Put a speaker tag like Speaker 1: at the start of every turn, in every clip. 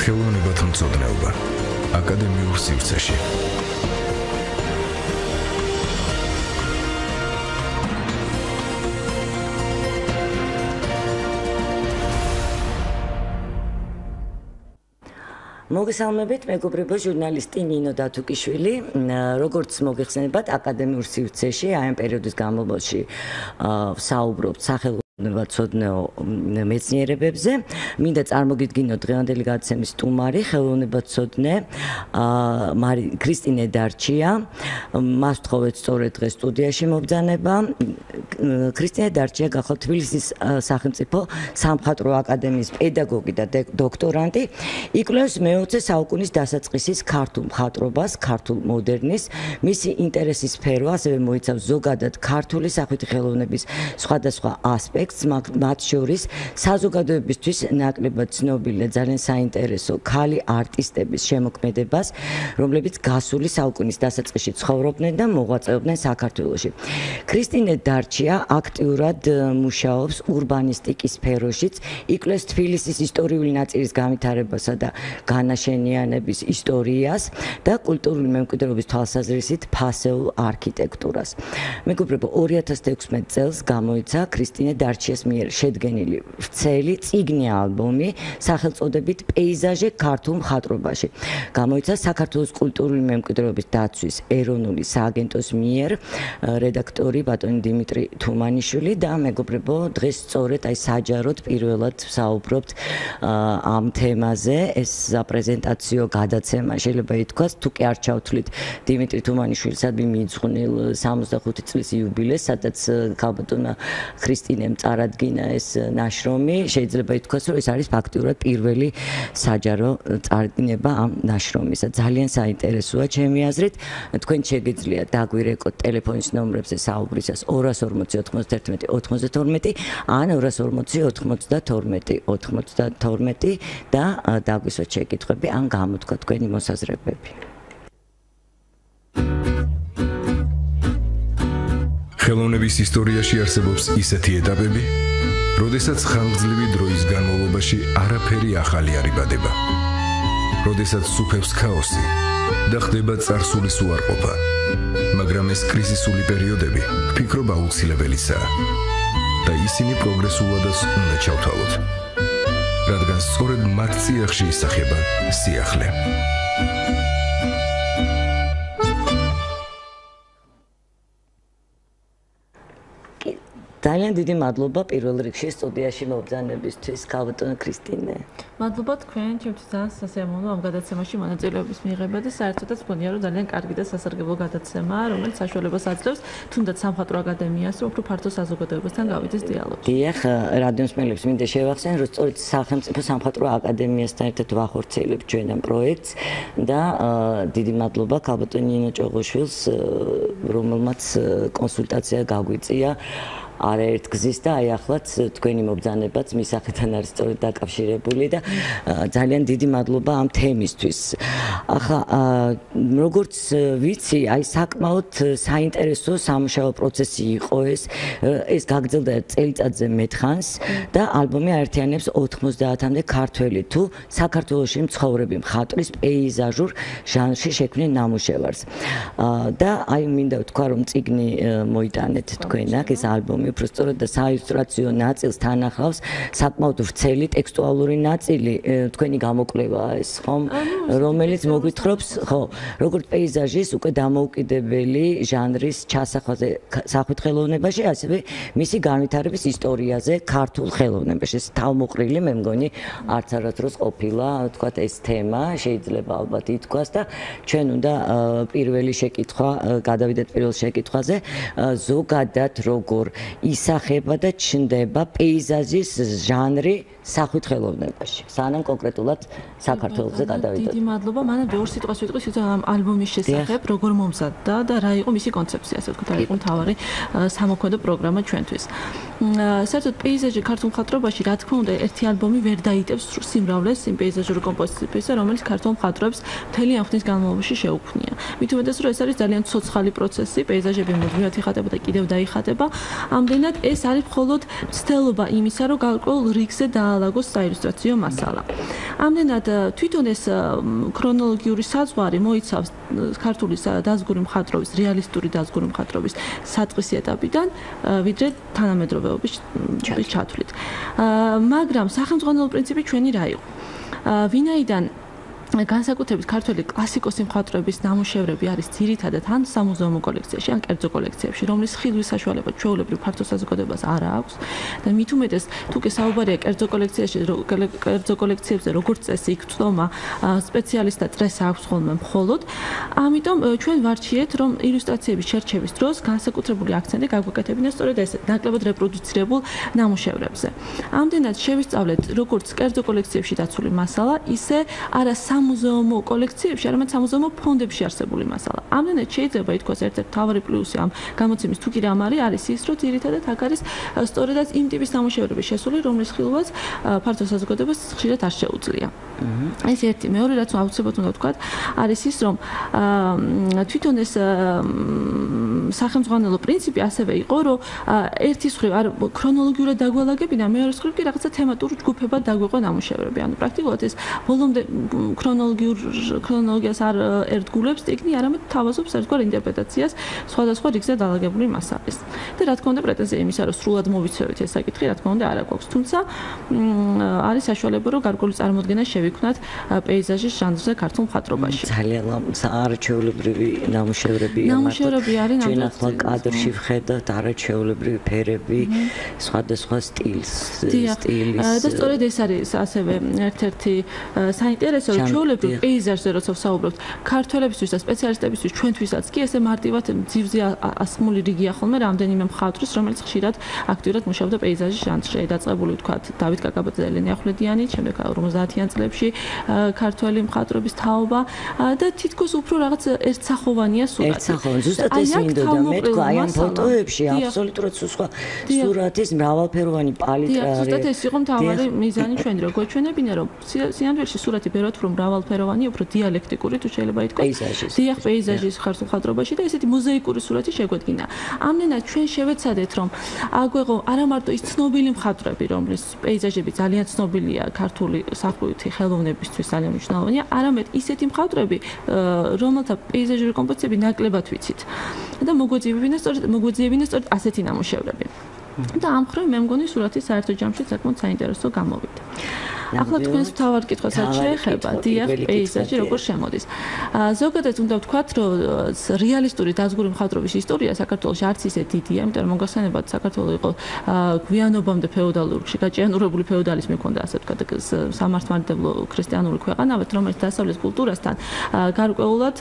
Speaker 1: ხელოვნებათმცოდნეობა აკადემიურ სივრცეში.
Speaker 2: მოგესალმებით, მეგობრებო, ჟურნალისტი ნინო დათუკიშვილი, როგორც მოგეხსენებათ, აკადემიურ სივრცეში აი ამ პერიოდის განმავლობაში ვსაუბრობთ სახელოვნებათმცოდნე მეცნიერებებზე. მინდა წარმოგიდგინოთ დღევანდელი გადაცემის სტუმარი, ხელოვნებათმცოდნე ქრისტინე დარჩია. მას ვთხოვეთ სწორედ დღეს სტუდიაში მობრძანება. ქრისტინე დარჩია გახლავთ თბილისის სახელმწიფო სამხატვრო აკადემიის პედაგოგი და დოქტორანტი. იკვლევს მე-20 საუკუნის დასაწყისის ქართულ მხატვრობას, ქართულ მოდერნის. მისი ინტერესის სფერო ასევე მოიცავს ზოგადად ქართული სახვითი ხელოვნების სხვადასხვა ასპექტს, მათ შორის საზოგადოებისთვის ნაკლებად ცნობილი და ძალიან საინტერესო ქალი არტისტების შემოქმედებას, რომლებიც გასული საუკუნის დასაწყისში ცხოვრობდნენ და მოღვაწეობდნენ საქართველოში. ქრისტინე დარჩია აქტიურად მუშაობს урბანისტიკის სფეროშიც, იკვლევს თბილისის ისტორიული ნაწილის განვითარებასა და განაშენიანების ისტორიას და კულტურული მემკვიდრეობის თვალსაზრისით ფასეულ არქიტექტურას. მეგობრებო, 2016 წელს გამოიცა ქრისტინე დარჩიას მიერ შედგენილი ვრცელი წიგნი ალბომი სახელწოდებით პეიზაჟი ქართულ მხატვრობაში. გამოიცა საქართველოს კულტურული მემკვიდრეობის დაცვის ეროვნული სააგენტოს მიერ, რედაქტორი ბატონი დიმიტრი თუმანიშვილი და მეგობრებო, დღეს სწორედ აი საჯაროდ პირველად ვსაუბრობთ ამ თემაზე. ეს პრეზენტაციო გადაცემა შეიძლება ითქვას, თუ კი არ ჩავთვლით დიმიტრი თუმანიშვილისადმი მიძღვნილ 65 წლის იუბილეს, სადაც ქალბატონმა ქრისტინემ წარადგინა ეს ნაშრომი, შეიძლება ითქვას, რომ ეს არის ფაქტიურად პირველი საჯარო წარდგინება ამ ნაშრომისა. ძალიან საინტერესოა ჩემი აზრით. თქვენ შეგიძლიათ დაგვირეკოთ ტელეფონის ნომრებზე საუბრისას 240 91 92 ან 240 92 92 და დაგვისვათ შეკითხვები ან გამოთქვა თქვენი მოსაზრებები.
Speaker 1: ხელოვნების ისტორიაში არსებობს ისეთი ეტაპები, როდესაც ხანგრძლივი დროის განმავლობაში არაფერი ახალი არ იბადება. როდესაც სუფევს ქაოსი და ხდება წარსულის უარყოფა. მაგრამ ეს კრიზისული პერიოდები ვფიქრობ აუცილებელიცაა და ისინი პროგრესულადაც უნდა ჩავთვალოთ. რადგან სწორედ მათ წიაღში ისახება სიახლე.
Speaker 2: ძალიან დიდი მადლობა პირველ რიგში სტუდიაში მობრძანებისთვის, ქალბატონო ქრისტინე.
Speaker 3: მადლობა თქვენ, ჩემთვის ძალიან სასიამოვნო ამ გადაცემაში მონაწილეობის მიღება და საერთოდაც მგონია, რომ ძალიან კარგი და სასარგებლო გადაცემაა, რომელიც საშუალებას აძლევს თუნდაც სამხატვრო აკადემიას, რომ უფრო ფართო საზოგადოებასთან გავიდეს დიალოგი.
Speaker 2: დიახ, რადიო მსმენელებს მინდა შევახსენო, რომ სწორედ სახელმწიფო სამხატვრო აკადემიასთან ერთად ვახორციელებთ ჩვენ ამ პროექტს და დიდი მადლობა ქალბატონ ნინო ჭოღოშვილს, რომელმაც კონსულტაცია გაგვიწია არაერთ გზის და აი ახლაც თქვენი მობრძანებაც მის სახელთან არის სწორედ დაკავშირებული და ძალიან დიდი მადლობა ამ თემისთვის. ახლა როგორც ვიცი, აი საკმაოდ საინტერესო სამუშაო პროცესი იყო ეს გაგრძელდა წელიწადზე მეტხანს და ალბომი აერთიანებს 90-მდე ქართველი თუ საქართველოში მცხოვრები მხატვრის პეიზაჟურ ჟანრში შექმნილ ნამუშევარს. და აი მინდა ვთქვა, რომ წიგნი მოიტანეთ თქვენ აქ ეს ალბომი უფრო სწორად და საილუსტრაციო ნაწილს თან ახლავს საკმაოდ ვრცელი ტექსტუალური ნაწილი, თქვენი გამოკვლევაა ეს, ხომ, რომელიც მოგვითხრობს, ხო, როგორც პეიზაჟის უკვე დამოუკიდებელი ჟანრის ჩასახვაზე სახვით ხელოვნებაში, ასევე მისი განვითარების ისტორიაზე ქართულ ხელოვნებაში. ეს თავმოყრილი, მე მგონი, არც არასდროს ყოფილა, თქვათ, ეს თემა, შეიძლება ალბათ ითქვას და ჩვენ უნდა პირველი შეკითხვა, გადავიდეთ პირველ შეკითხვაზე, ზოგადად როგორ ისახება და ჩნდება პეიზაჟის ჟანრი სახვით ხელოვნებაში. სანამ კონკრეტულად საქართველოზე გადავიდეთ.
Speaker 3: დიდი მადლობა. მანამდე ორ სიტყვას ვიტყვი თვითონ ამ ალბომის შესახებ, როგორ მომზადდა და რა იყო მისი კონცეფცია, ასე ვთქვათ, რა იყო მთავარი სამოქმედო პროგრამა ჩვენთვის. საერთოდ პეიზაჟი ქართულ მხატვრობაში, რა თქმა უნდა, ერთი ალბომი ვერ დაიტევს სიმრავლეს იმ პეიზაჟური კომპოზიციისა, რომელიც ქართულ მხატვრებს მთელი ამ ხნის განმავლობაში შეუქმნია. მით უმეტეს, რომ ეს არის ძალიან ცოცხალი პროცესი, პეიზაჟები მუდმივად იხატება და კიდევ დაიხატება. ამ ამდენად ეს არის მხოლოდ ცდელობა იმისა, რომ გარკვეულ რიგზე დაალაგოს საილუსტრაციო მასალა. ამდენად თვითონ ეს ქრონოლოგიური საზღვარი მოიცავს ქართული დაზგური მხატვრობის, რეალისტური დაზგური მხატვრობის საწყისი ეტაპიდან, ვიდრე თანამედროვეობის ჩათვლით. მაგრამ სახელმძღვანელო პრინციპი ჩვენი რა იყო? ვინაიდან განსაკუთრებით ქართველი კლასიკოსი მხატვრების ნამუშევრები არის ძირითადად ან სამუზეუმო კოლექციაში, ან კერძო კოლექციებში, რომლის ხილვის საშუალება ჩვეულებრივ ფართო საზოგადოებას არ აქვს და მით უმეტეს თუ კი საუბარია კერძო კოლექციებზე, როგორც წესი, იქ წვდომა სპეციალისტთა წრეს აქვს ხოლმე მხოლოდ. ამიტომ ჩვენ ვარჩიეთ, რომ ილუსტრაციების შერჩევის დროს განსაკუთრებული აქცენტი გაგვეკეთებინა სწორედ ეს ნაკლებად რეპროდუცირებულ ნამუშევრებზე. ამდენად შევისწავლეთ როგორც კერძო კოლექციებში დაცული მასალა, ისე არა სამუზეუმო კოლექციებში, არამედ სამუზეუმო ფონდებში არსებული მასალა. ამდენად შეიძლება ითქვას ერთ-ერთი მთავარი პლუსი ამ გამოცემის თუ კი რამ არის ის, რომ ძირითადად აქ არის სწორედაც იმ ტიპის ნამუშევრები შესული, რომლის ხილვაც ფართო საზოგადოებას ხშირად არ შეუძლია. ეს ერთი. მეორე, რაც აუცილებლად უნდა ვთქვათ, არის ის, რომ თვითონ ეს სახელმძღვანელო პრინციპი ასევე იყო, რომ ერთის მხრივ არ ქრონოლოგიურად დაგვალაგებინა, მეორეს მხრივ კი რაღაცა თემატურ ჯგუფებად დაგვეყო ნამუშევრები. ანუ პრაქტიკულად ეს ბოლომდე ქრონოლოგიას არ ერთგულებს ტექნი, არამედ თავაზობს ერთგვარ ინტერპრეტაციას სხვადასხვა რიგზე დალაგებული მასალის. და რა თქმა უნდა, პრეტენზია იმისა, რომ სრულად მოვიცავთ ეს საკითხი, რა თქმა უნდა, არ აქვს. თუმცა არის საშუალება, რომ გარკვეული წარმოდგენა შევიქმნათ პეიზაჟის ჟანრზე ქართულ მხატვრობაში.
Speaker 2: ძალიან არაჩვეულებრივი ნამუშევრებია.
Speaker 3: ნამუშევრები არის
Speaker 2: ჩვენ ახლა კადრში ვხედავთ არაჩვეულებრივი ფერები, სხვადასხვა სტილის. და სწორედ ეს არის ასევე ერთ-ერთი საინტერესო, რომ ჩვეულებრივ პეიზაჟზე როცა ვსაუბრობთ, ქართველებისთვის და სპეციალისტებისთვის, ჩვენთვისაც კი ესე მარტივად ძივზე ასხმული რიგია ხოლმე რამდენიმე მხატვრის, რომელიც ხშირად აქტიურად მუშაობდა პეიზაჟის ჟანრში. დაწყებული ვთქვათ დავით კაკაბაძე და ელენე ახვლედიანი, შემდეგ 50-იან წლებში ქართველი მხატვრების თაობა და თითქოს უფრო რაღაც ერთსახოვანია სურათი. ერთსახოვანი, ზუსტად ეს მინდოდა მეთქვა, აი ამ ფოტოებში აბსოლუტურად სხვა სურათის მრავალფეროვანი პალიტრა არის.
Speaker 3: ზუსტად ეს იყო მთავარი მიზანი ჩვენი, რომ გვეჩვენებინა, რომ სინამდვილეში სურათი ბევრად უფრო მრავალფეროვანი, უფრო დიალექტიკური თუ შეიძლება ითქვას. დიახ, პეიზაჟის ქართულ მხატვრობაში და ესეთი მოზაიკური სურათი შეგვედგინა. ამდენად ჩვენ შევეცადეთ, რომ აგვეღო არა მარტო ის ცნობილი მხატვრები, რომლის პეიზაჟები ძალიან ცნობილია ქართული სახვითი ხელოვნებისთვის ძალიან მნიშვნელოვანია, არამედ ისეთი მხატვრები, რომელთა პეიზაჟური კომპოზიციები ნაკლებად ვიცით. და მოგვეძიებინა სწორედ ასეთი ნამუშევრები. და ამ მხრივ მე მგონი სურათის საერთო ჯამში საკმაოდ საინტერესო გამოვიდა. ახლა თქვენს მთავარ კითხვასაც შეეხება, დიახ, პეიზაჟი როგორ შემოდის. ზოგადად უნდა ვთქვათ, რომ რეალისტური დაზგური მხატვრობის ისტორია საქართველოში არც ისე დიდია, იმიტომ რომ მოგახსენებათ, საქართველო იყო გვიანობამდე ფეოდალურში, გაჭიანურებული ფეოდალიზმი ჰქონდა, ასე ვთქვათ, სამართლმადიდებლო ქრისტიანული ქვეყანავით, რომელიც დასავლეთ კულტურასთან გარკვეულად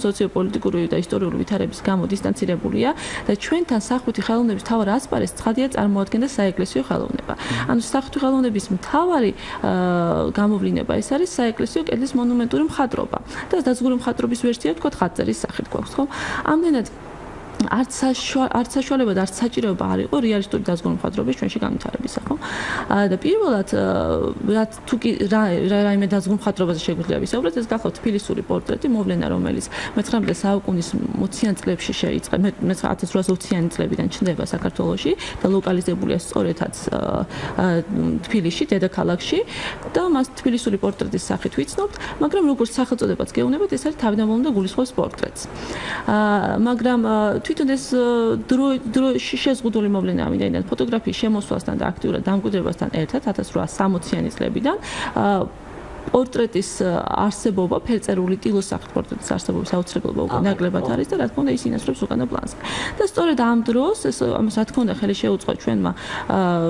Speaker 3: სოციოპოლიტიკური და ისტორიული ვითარების გამო დისტანცირებულია და ჩვენთან სახვითი ხელოვნების მთავარ ასპარეზს ცხადია წარმოადგენდა საეკლესიო ხელოვნება. ანუ სახვითი ხელოვნების მთავარი გამოვლინება ეს არის საეკლესიო კედლის მონუმენტური მხატვრობა და დაზგური მხატვრობის ვერსია თქვა ხატწერის სახით გვაქვს, ხო? ამდენად არც საშუალება და არც საჭიროება არ იყო რეალისტური დაზგური მხატვრობის ჩვენში განვითარებისა, ხო? და პირველად რაც თუ კი რაიმე დაზგურ მხატვრობაზე შეგვიძლია ვისაუბროთ, ეს გახლავთ თბილისური პორტრეტი, მოვლენა, რომელიც მე-19 საუკუნის 20-იან წლებში შეიწყო, 1820-იანი წლებიდან ჩნდება საქართველოში და ლოკალიზებულია სწორედაც თბილისში, დედაქალაქში და მას თბილისური პორტრეტის სახით ვიცნობთ, მაგრამ როგორც სახელწოდებაც გეუბნებათ, ეს არის თავდამოვლენ და გულისხმობს პორტრეტს. მაგრამ თვითონ ეს დროში შეზღუდული მოვლენაა, ვინაიდან ფოტოგრაფიის შემოსვლასთან და აქტიურად დამკვიდრებასთან ერთად 1860-იანი წლებიდან პორტრეტის არსებობა, ფერწერული ტილოს სახით პორტრეტის არსებობის აუცილებლობა უკვე ნაკლებად არის და რა თქმა უნდა ის ინაცვლებს უკანა პლანზე. და სწორედ ამ დროს ამას რა თქმა უნდა ხელი შეუწყო ჩვენმა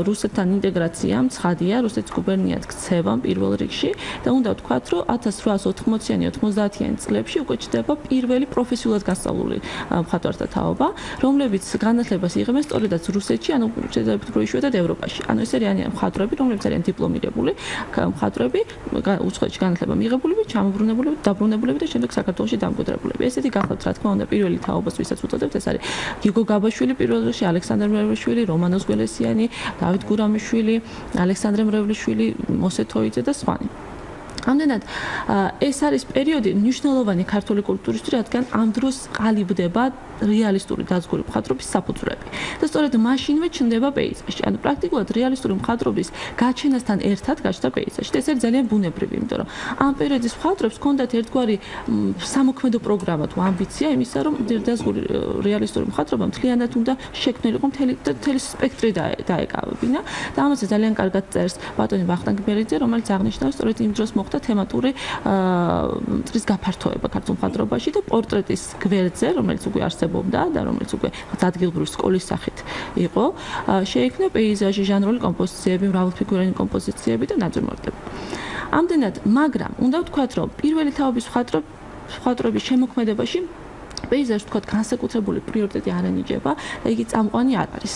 Speaker 3: რუსეთთან ინტეგრაციამ, ცხადია, რუსეთის გუბერნიად ქცევამ პირველ რიგში და უნდა ვთქვათ, რომ 1880-იანი, 90-იანი წლებში უკვე ჩნდება პირველი პროფესიულად გასწავლული მხატვართა თაობა, რომლებიც განათლებას იღებენ სწორედაც რუსეთში, ანუ შეიძლება უფრო იშვიათად ევროპაში. ანუ ეს არიან მხატვრები, რომლებიც არიან დიპლომირებული მხატვრები, უცხოეთში განათლება მიღებულები, ჩამობრუნებულები, დაბრუნებულები და შემდეგ საქართველოში დამკვიდრებულები. ესეთი გახლავთ, რა თქმა უნდა, პირველი თაობას ვისაც უწოდებთ, ეს არის გიგო გაბაშვილი პირველ რიგში, ალექსანდრე მრევლიშვილი, რომანოზ გველესიანი, დავით გურამიშვილი, ალექსანდრე მრევლიშვილი, მოსე თოიძე და სხვანი. ამდენად ეს არის პერიოდი მნიშვნელოვანი ქართული კულტურისთვის, რადგან ამ დროს ყალიბდება რეალისტური დაზგური მხატვრობის საფუძვლები. და სწორედ მაშინვე ჩნდება პეიზაჟი. ანუ პრაქტიკულად რეალისტური მხატვრობის გაჩენასთან ერთად გაჩნდა პეიზაჟი. ეს არის ძალიან ბუნებრივი, იმიტომ რომ ამ პერიოდის მხატვრებს ჰქონდათ ერთგვარი სამოქმედო პროგრამა თუ ამბიცია იმისა, რომ დაზგური რეალისტური მხატვრობა მთლიანად უნდა შექმნილიყო მთელი სპექტრი დაეკავებინა და ამაზე ძალიან კარგად წერს ბატონი ვახტანგ ბერიძე, რომელიც აღნიშნავს სწორედ იმ დროს მოხდა თემატური წრის გაფართოება ქართულ მხატვრობაში და პორტრეტის გვერდზე, რომელიც უკვე არსებობდა და რომელიც უკვე ადგილობრივი სკოლის სახით იყო, შეიქმნა პეიზაჟი, ჟანრული კომპოზიციები, მრავალფიგურიანი კომპოზიციები და ნატურმორტები. ამდენად, მაგრამ უნდა ვთქვათ, რომ პირველი თაობის მხატვრობის შემოქმედებაში პეიზაჟს ვთქვათ განსაკუთრებული პრიორიტეტი არ ენიჭება და იგი წამყვანი არ არის.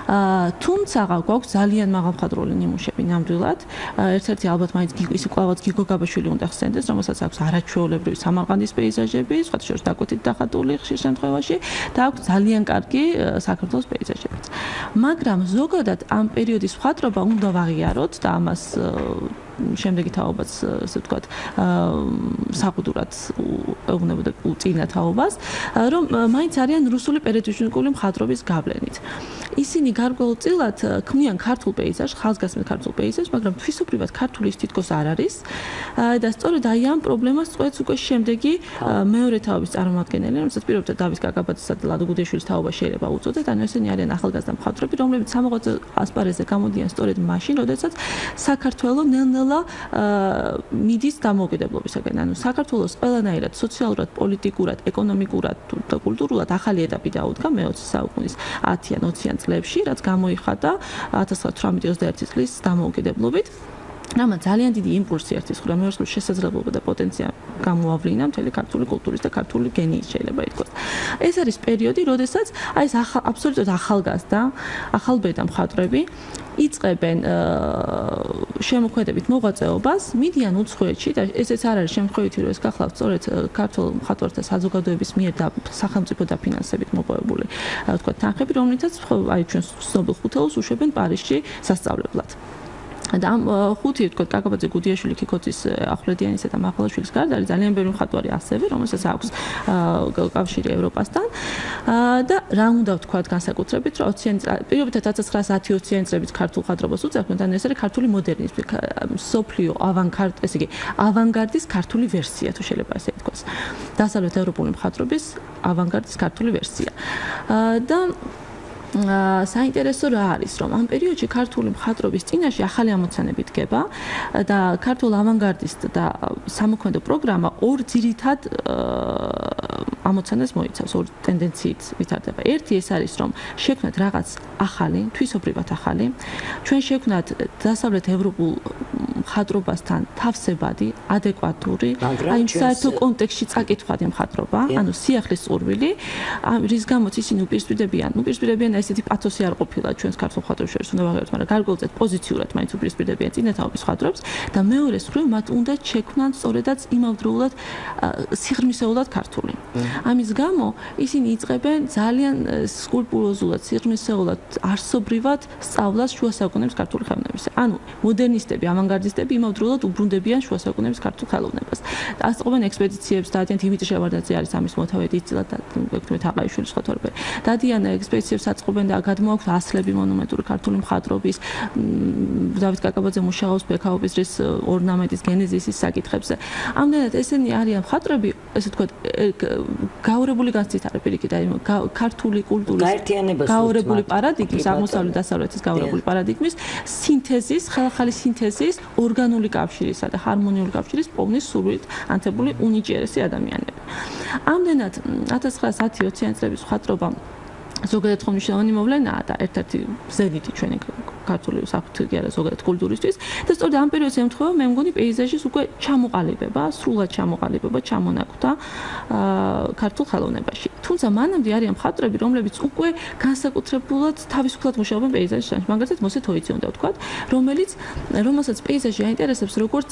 Speaker 3: თუმცა გვაქვს ძალიან მაღალმხატვრული ნიმუშები ნამდვილად. ერთ-ერთი ალბათ მაინც ისე კლავაც გიგო გაბაშვილი უნდა ხსენდეს, რომელსაც აქვს არაჩვეულებრივი სამარყანდის პეიზაჟები, სხვათა შორის დაკვეთით დახატული ხშირ შემთხვევაში და აქვს ძალიან კარგი საქართველოს პეიზაჟებიც. მაგრამ ზოგადად ამ პერიოდის მხატვრობა უნდა ვაღიაროთ და ამას შემდეგი თაობაც ასე ვთქვათ საყუდურად ეუბნებოდა წინა თაობას, რომ მაინც არიან რუსული პერიოდული მხატვრობის გავლენით. ისინი გარკვეულწილად ქმნიან ქართულ პეიზაჟს, ხალხგასმულ ქართულ პეიზაჟს, მაგრამ თვისობრივად ქართული ის თითქოს არ არის. და სწორედ აი ამ პრობლემას წყვეტს უკვე შემდეგი მეორე თაობის წარმომადგენელი, რომელსაც პირობითად დავით გაგაბაძესა და ლადო გუდეშვილის თაობა შეიძლება უწოდეთ. ანუ ესენი არიან ახალგაზრდა მხატვრები, რომლებიც სამოღვაწე ასპარეზზე გამოდიან სწორედ მაშინ, როდესაც საქართველო ნელ-ნელა მიდის დამოუკიდებლობისაკენ. ანუ საქართველოს ყველანაირად სოციალურად, პოლიტიკურად, ეკონომიკურად და კულტურულად ახალი ეტაპი დაუდგა მე-20 საუკუნის 10-იან 20-იან წლებში, რაც გამოიხატა 1918 წლის დამოუკიდებლობით. რამაც ძალიან დიდი იმპულსი ერთის ხრა მეორე წლის შესაძლებლობა და პოტენცია გამოავლინა მთელი ქართული კულტურის და ქართული გენიის შეიძლება ითქვას. ეს არის პერიოდი, როდესაც აი ეს აბსოლუტურად ახალგაზრდა, ახალბედა მხატვრები იწყებენ შემოქმედებით მოღვაწეობას, მიდიან უცხოეთში და ესეც არ არის შემთხვევითი, რომ ეს გახლავთ სწორედ ქართულ მხატვართა საზოგადოების მიერ და სახელმწიფო დაფინანსებით მოპოვებული, ვთქვათ, თანხები, რომლითაც აი ჩვენს ცნობილ ხუთეულს უშვებენ პარიზში სასწავლებლად. და ამ ხუთი ვთქვათ კაკაბაძე, გუდიაშვილი, ქიქოძის, ახვლედიანისა და მაღალაშვილის გარდა არის ძალიან ბევრი მხატვარი ასევე, რომელსაც აქვს კავშირი ევროპასთან. და რა უნდა ვთქვათ განსაკუთრებით, რომ 20-იან პირობითად 1910-20-იან წლების ქართულ მხატვრობას უძახვნათ, ანუ ეს არის ქართული მოდერნიზმი, სოფლიო ავანგარდ, ესე იგი, ავანგარდის ქართული ვერსია, თუ შეიძლება ასე ითქვას. დასავლეთ ევროპული მხატვრობის ავანგარდის ქართული ვერსია. და საინტერესო რა არის, რომ ამ პერიოდში ქართული მხატვრობის წინაშე ახალი ამოცანები დგება და ქართულ ავანგარდისტ და სამოქმედო პროგრამა ორ ძირითად ამოცანას მოიცავს, ორ ტენდენციით ვითარდება. ერთი ეს არის, რომ შექმნათ რაღაც ახალი, თვისობრივად ახალი. ჩვენ შექმნათ დასავლეთ ევროპულ მხატვრობასთან თავსებადი, ადეკვატური, აი საერთო კონტექსტში წაკითხვადი მხატვრობა, ანუ სიახლის ყურვილი, რის გამოც ისინი უპირისპირდებიან ესეთი პათოსი არ ყოფილა ჩვენს ქართულ მხატვრებს შორის, უნდა ვაღიაროთ, მაგრამ გარკვეულწილად პოზიციურად მაინც უპირისპირდებიან წინათაობის მხატვრებს და მეორეს მხრივ მათ უნდა შექმნან სწორედაც იმავდროულად სიღრმისეულად ქართული. ამის გამო ისინი იწყებენ ძალიან სკულპტუროზულად, სიღრმისეულად, არსობრივად სწავლას შუა საუკუნეების ქართული ხელოვნებისა. ანუ მოდერნისტები, ავანგარდისტები იმავდროულად უბრუნდებიან შუა საუკუნეების ქართულ ხელოვნებას. ასწავლენ ექსპედიციებს, დადიან დიმიტრი შევარდაძე არის ამის მოთავედ იცილად და ვექთმე თაყაიშვილის ხოთორბე. დადიან ექსპედიციებს აწყობენ და გადმოაქვთ ასლები მონუმენტური ქართული მხატვრობის, დავით კაკაბაძე მუშაობს ბექაობის რის ორნამენტის გენეზისის საკითხებზე. ამდენად ესენი არიან მხატვრები, ესე ვთქვათ, გაურებული განცდით არის პირიქით, აი ქართული კულტურის გაურებული პარადიგმის, აღმოსავლეთ დასავლეთის გაურებული პარადიგმის სინთეზის, ხელახალი სინთეზის, ორგანული კავშირისა და ჰარმონიული კავშირის პოვნის სურვილით ანთებული უნიჭიერესი ადამიანები. ამდენად 1910-20-იან წლების მხატვრობა ზოგადად ხომნიშნავანი მოვლენაა და ერთ-ერთი ზენიტი ჩვენი ქართული საფრთხე არა ზოგადად კულტურისთვის და სწორედ ამ პერიოდს ემთხვევა მე მგონი პეიზაჟის უკვე ჩამოყალიბება, სრულად ჩამოყალიბება, ჩამონაკვთა ქართულ ხელოვნებაში. თუმცა მანამდე არიან მხატვრები, რომლებიც უკვე განსაკუთრებულად თავისუფლად მუშაობენ პეიზაჟის ჟანრში. მაგალითად მოსე თოიცი უნდა ვთქვათ, რომელსაც პეიზაჟი აინტერესებს როგორც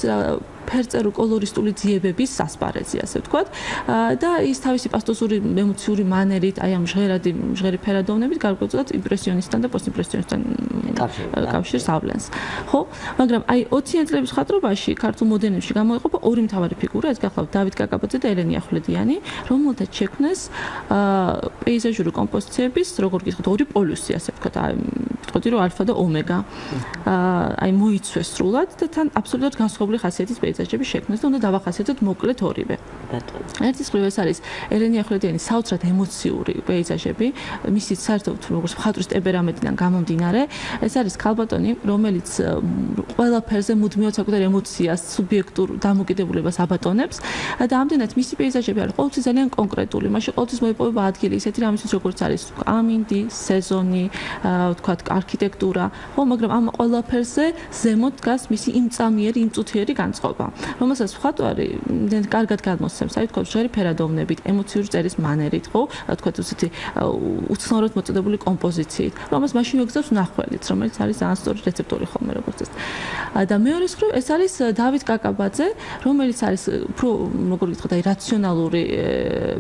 Speaker 3: ფერწერულ კოლორისტული ძიებების ასპარეზი, ასე ვთქვათ, და ის თავისი პასტოსური ემოციური მანერით, აი ამ ჟღერი ფერადოვნებით გარკვეულწილად იმპრესიონისტთან და პოსტიმპრესიონისტთან კავშირს ავლენს. ხო, მაგრამ აი 20-იან წლების მხატვრობაში ქართულ მოდერნიზმში გამოიყოფა ორი მთავარი ფიგურა, ეს გახლავთ დავით კაკაბაძე და ელენე ახვლედიანი, რომელთაც შექმნეს პეიზაჟური კომპოზიციების, როგორ გითხოთ, ორი პოლუსი, ასე ვთქვათ, ვთქვი რომ ალფა და ომეგა. აი მოიცვეს სრულად და თან აბსოლუტურად განსხვავებული ხასიათის პეიზაჟები შექმნეს და უნდა დავახასიათოთ მოკლედ ორივე. ერთის მხრივ ეს არის ელენე ახვლედიანის საოცრად ემოციური პეიზაჟები, მისი საერთოდ როგორც მხატვრის ტემპერამენტიდან გამომდინარე, ეს არის ქალბატონი, რომელიც ყველაფერზე მუდმივად საკუთარ ემოციას, სუბიექტურ დამოკიდებულებას აბატონებს და ამდენად მისი პეიზაჟები არის ყოველთვის ძალიან კონკრეტული. მაშინ ყოველთვის მოიპოვება ადგილი ისეთი რამისთვის, როგორც არის ამინდი, სეზონი, ვთქვათ, არქიტექტურა, ხო, მაგრამ ამ ყველაფერზე ზემოთ დგას მისი იმწამიერი, იმწუთიერი განწყობა, რომელსაც მხატვარი კარგად გადმოსცემს, აი ვთქვათ, ჟღერი ფერადოვნებით, ემოციური წერის მანერით, ხო, ვთქვათ, ისეთი უცნაურად მოწოდებული კომპოზიციით, რომელსაც მაშინ მოგზავს ნახველიც, რომელიც არის ძალიან სწორი რეცეპტორი ხოლმე როგორც ეს. და მეორე მხრივ ეს არის დავით კაკაბაძე, რომელიც არის უფრო როგორ გითხრათ, აი რაციონალური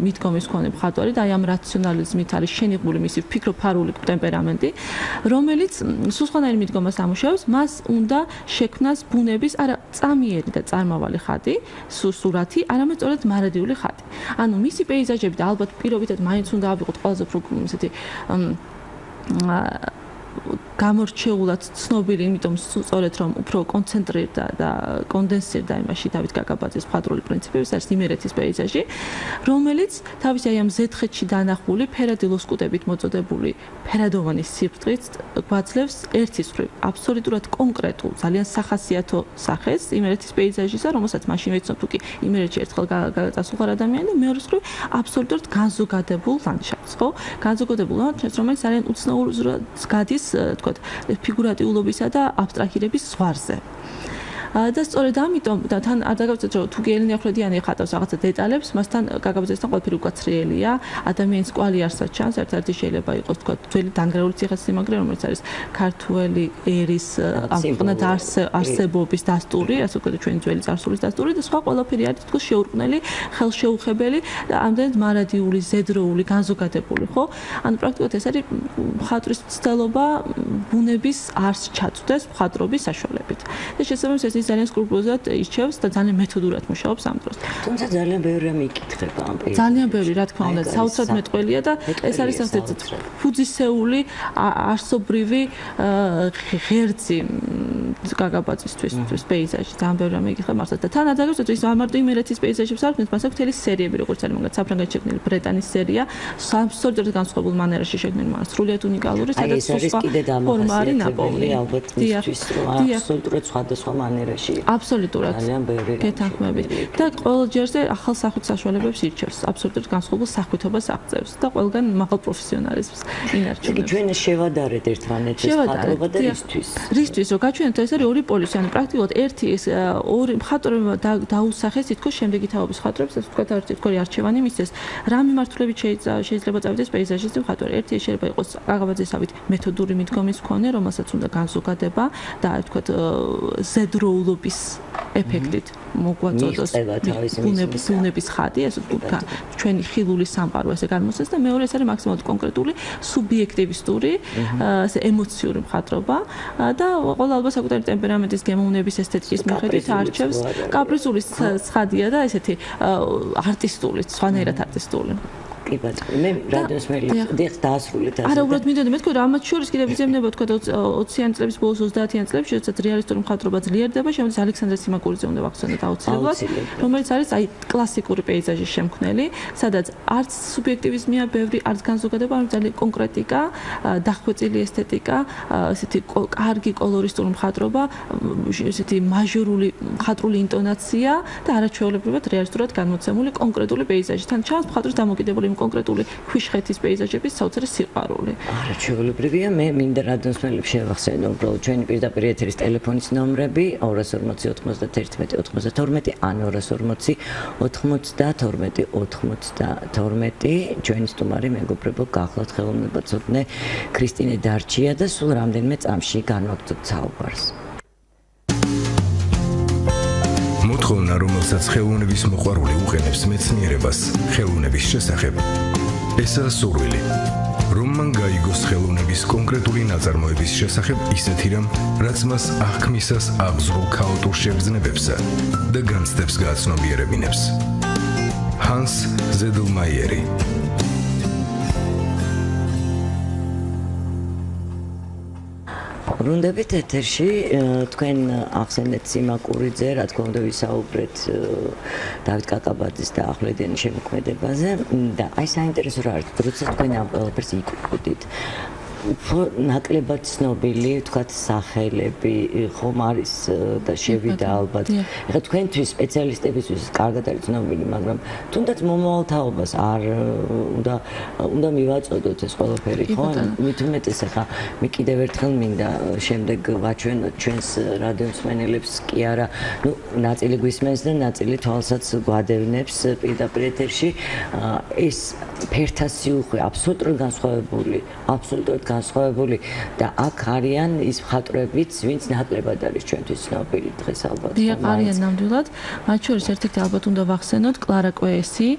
Speaker 3: მიდგომის მქონე მხატვარი და აი ამ რაციონალიზმით არის შენიღული მისი ფიქრო-ფარული ტემპერამენტი, რომელიც სულ სხვანაირ მიდგომას ამუშავებს, მას უნდა შექმნას ბუნების არა წამიერი და წარმავალი ხატი, სურათი, არამედ სწორედ მარადიული ხატი. ანუ მისი პეიზაჟები და ალბათ პირობითად მაინც უნდა ავიღოთ ყველაზე უფრო ისეთი გამორჩეულად ცნობილი, იმიტომ სწორედ რომ უფრო კონცენტრირდა და კონდენსირდა იმაში დავით კაკაბაძის მხატვრული პრინციპები, ეს არის იმერეთის პეიზაჟი, რომელიც თავისი აი ამ ზეთხეთში დანახული ფერადი ლოსკუტებით მოწოდებული ფერადოვანი სიბრტყით გვაძლევს ერთის მხრივ აბსოლუტურად კონკრეტულ, ძალიან სახასიათო სახეს იმერეთის პეიზაჟისა, რომელსაც მაშინ ვეცნობ თუ კი იმერეთში ერთხელ წასულიყარ ადამიანი და მეორე მხრივ აბსოლუტურად განზოგადებულ ლანდშაფტს, ხო? განზოგადებულ ლანდშაფტს, რომელიც ძალიან უცნაურად გადის თქვათ ფიგურატიულობისა და აბსტრაჰირების ზღვარზე. და სწორედ ამიტომ და თან არ დაგავწეთ რომ თუ კი ელენე ახვლედიანი ხატავს რაღაცა დეტალებს, მასთან კაკაბაძესთან ყველაფერი უკაცრიელია, ადამიანის კვალი არსად ჩანს, ერთ-ერთი შეიძლება იყოს თქვა ძველი დანგრეული ციხესიმაგრე, რომელიც არის ქართული ერის ამყნად არსებობის დასტური, ასე ვთქვათ, ჩვენი ძველი წარსულის დასტური და სხვა ყველაფერი არის თქოს შეურყნელი, ხელშეუხებელი და ამდენად მარადიული, ზედროული, განზოგადებული, ხო? ანუ პრაქტიკულად ეს არის მხატვრის ცდელობა ბუნების არსს ჩაწვდეს მხატვრობის საშუალებით. და შესაბამისად ეს ძალიან სკრუპულოზად ირჩევს და ძალიან მეთოდურად მუშაობს ამ დროს.
Speaker 2: თუმცა ძალიან ბევრი რამ იკითხება ამ პერიოდში.
Speaker 3: ძალიან ბევრი, რა თქმა უნდა, საოცრად მეტყველია და ეს არის ასეთი ფუძისეული არსობრივი ღერძი კაკაბაძისთვის პეიზაჟი. ძალიან ბევრი რამ იკითხება მართლა და თან ადაგებსოთ ის ამარტო იმერეთის პეიზაჟებს არ ქნით, მასა მთელი სერიები, როგორც არის მაგალითად საფრანგეთში შექმნილი ბრეტანის სერია, სამსწორად განსხვავებულ მანერაში შექმნილი, მაგრამ სრულიად უნიკალური, სადაც სხვა ფორმა არის ნაპოვნი.
Speaker 2: ალბათ მისთვის რომ აბსოლუტურად სხვადასხვა მანერაში.
Speaker 3: აბსოლუტურად. გეთანხმებით. და ყოველ ჯერზე ახალ სახვით საშუალებებს ირჩევს, აბსოლუტურად განსხვავებულ სახვითობას აღწევს და ყველგან მაღალ პროფესიონალიზმს ინარჩუნებს.
Speaker 2: ჩვენ შევადარეთ ერთმანეთს მხატვრობა და რისთვის.
Speaker 3: რისთვის რომ გაჩვენოთ ეს არის ორი პოლუსი, ანუ პრაქტიკულად ერთი ეს ორი მხატვრებმა დაუსახეს თითქოს შემდეგი თაობის მხატვრებს, ასე ვთქვათ, ერთგვარი არჩევანი მისცეს. რა მიმართულებით შეიძლება წავიდეს პეიზაჟისტი მხატვარი? ერთი შეიძლება იყოს კაკაბაძესავით მეთოდური მიდგომის მქონე, რომელსაც უნდა განზოგადება და ასე ვთქვათ ზედროულობის ეფექტით მოგვაწოდოს ბუნების ხატი, ასე ვთქვათ, ჩვენი ხილული სამყარო ესე გამოსცეს და მეორე ეს არის მაქსიმალურად კონკრეტული სუბიექტივისტური, ასე ემოციური მხატვრობა და ყველა ალბათ საკუთარი ტემპერამენტის გემოვნების ესთეტიკის მიხედვით არჩევს კაპრიზული ცხადია და ესეთი არტისტული, სხვანაირად არტისტული.
Speaker 2: კი ბატონო, მე რადიოს მერი დიახ დაასრულეთ ასე.
Speaker 3: არა, უბრალოდ მინდოდა მეთქვა რომ ამათ შორის კიდევ ვიზემნება თქვა 20-იან წლების ბოლოს 30-იან წლებში, როდესაც რეალისტური მხატვრობა ძლიერდება, შემოდის ალექსანდრე სიმაკურიძე უნდა ვახსენოთ აუცილებლად, რომელიც არის აი კლასიკური პეიზაჟის შემქმნელი, სადაც არც სუბიექტივიზმია ბევრი, არც განზოგადება, არამედ ძალიან კონკრეტიკა, დახვეწილი ესთეტიკა, ესეთი კარგი კოლორისტული მხატვრობა, ესეთი მაჟორული მხატვრული ინტონაცია და არაჩვეულებრივად რეალისტურად განმოცემული კონკრეტული პეიზაჟი. თან ჩანს მხატვრის დამოკიდებული კონკრეტული ქვიშხეთის პეიზაჟების საოცარი სიყვარული.
Speaker 2: არაჩვეულებრივია, მე მინდა რადიოსმელებს შევახსენო, უბრალოდ ჩვენი პირდაპირ ეთერის ტელეფონის ნომრები 240 91 92 ან 240 92 92. ჩვენი სტუმარი მეგობრებო გახლავთ ხელოვნებათმცოდნე ქრისტინე დარჩია და სულ რამდენიმე წამში განვაგრძობთ საუბარს.
Speaker 1: მოთხოვნა, რომელსაც ხელოვნების მოყვარული უყენებს მეცნიერებას, ხელოვნების შესახებ. ესაა სურვილი. რომ მან გაიგოს ხელოვნების კონკრეტული ნაწარმოების შესახებ ისეთი რამ, რაც მას აღქმისას აღზრულ ქაოტურ შეგრძნებებსა და განცდებს გააცნობიერებინებს. ჰანს ზედლმაიერი.
Speaker 2: ბრუნდებით ეთერში, თქვენ ახსენეთ სიმაკურიძე, რა თქმა უნდა ვისაუბრეთ დავით კაკაბაძის და ახვლედიანის შემოქმედებაზე და აი საინტერესო რა არის, როცა თქვენ ამ ყველაფერს იკვლევდით. ნაკლებად ცნობილი, ვთქვათ, სახელები ხომ არის და შევიდა ალბათ. ეხლა თქვენთვის სპეციალისტებისთვის კარგად არის ცნობილი, მაგრამ თუნდაც მომავალ თაობას არ უნდა მივაწოდოთ ეს ყველაფერი, ხო? მით უმეტეს ახლა მე კიდევ ერთხელ მინდა შემდეგ ვაჩვენოთ ჩვენს რადიომსმენელებს კი არა, ნუ ნაწილი გვისმენს და ნაწილი თვალსაც გვადევნებს პირდაპირ ეთერში. ეს ფერთა სიუხვე აბსოლუტურად განსხვავებული და აქ არიან ის მხატვრებიც, ვინც ნაკლებად არის ჩვენთვის ცნობილი დღეს ალბათ.
Speaker 3: დიახ, არიან ნამდვილად. მათ შორის ერთ-ერთი ალბათ უნდა ვახსენოთ კლარა კვეესი,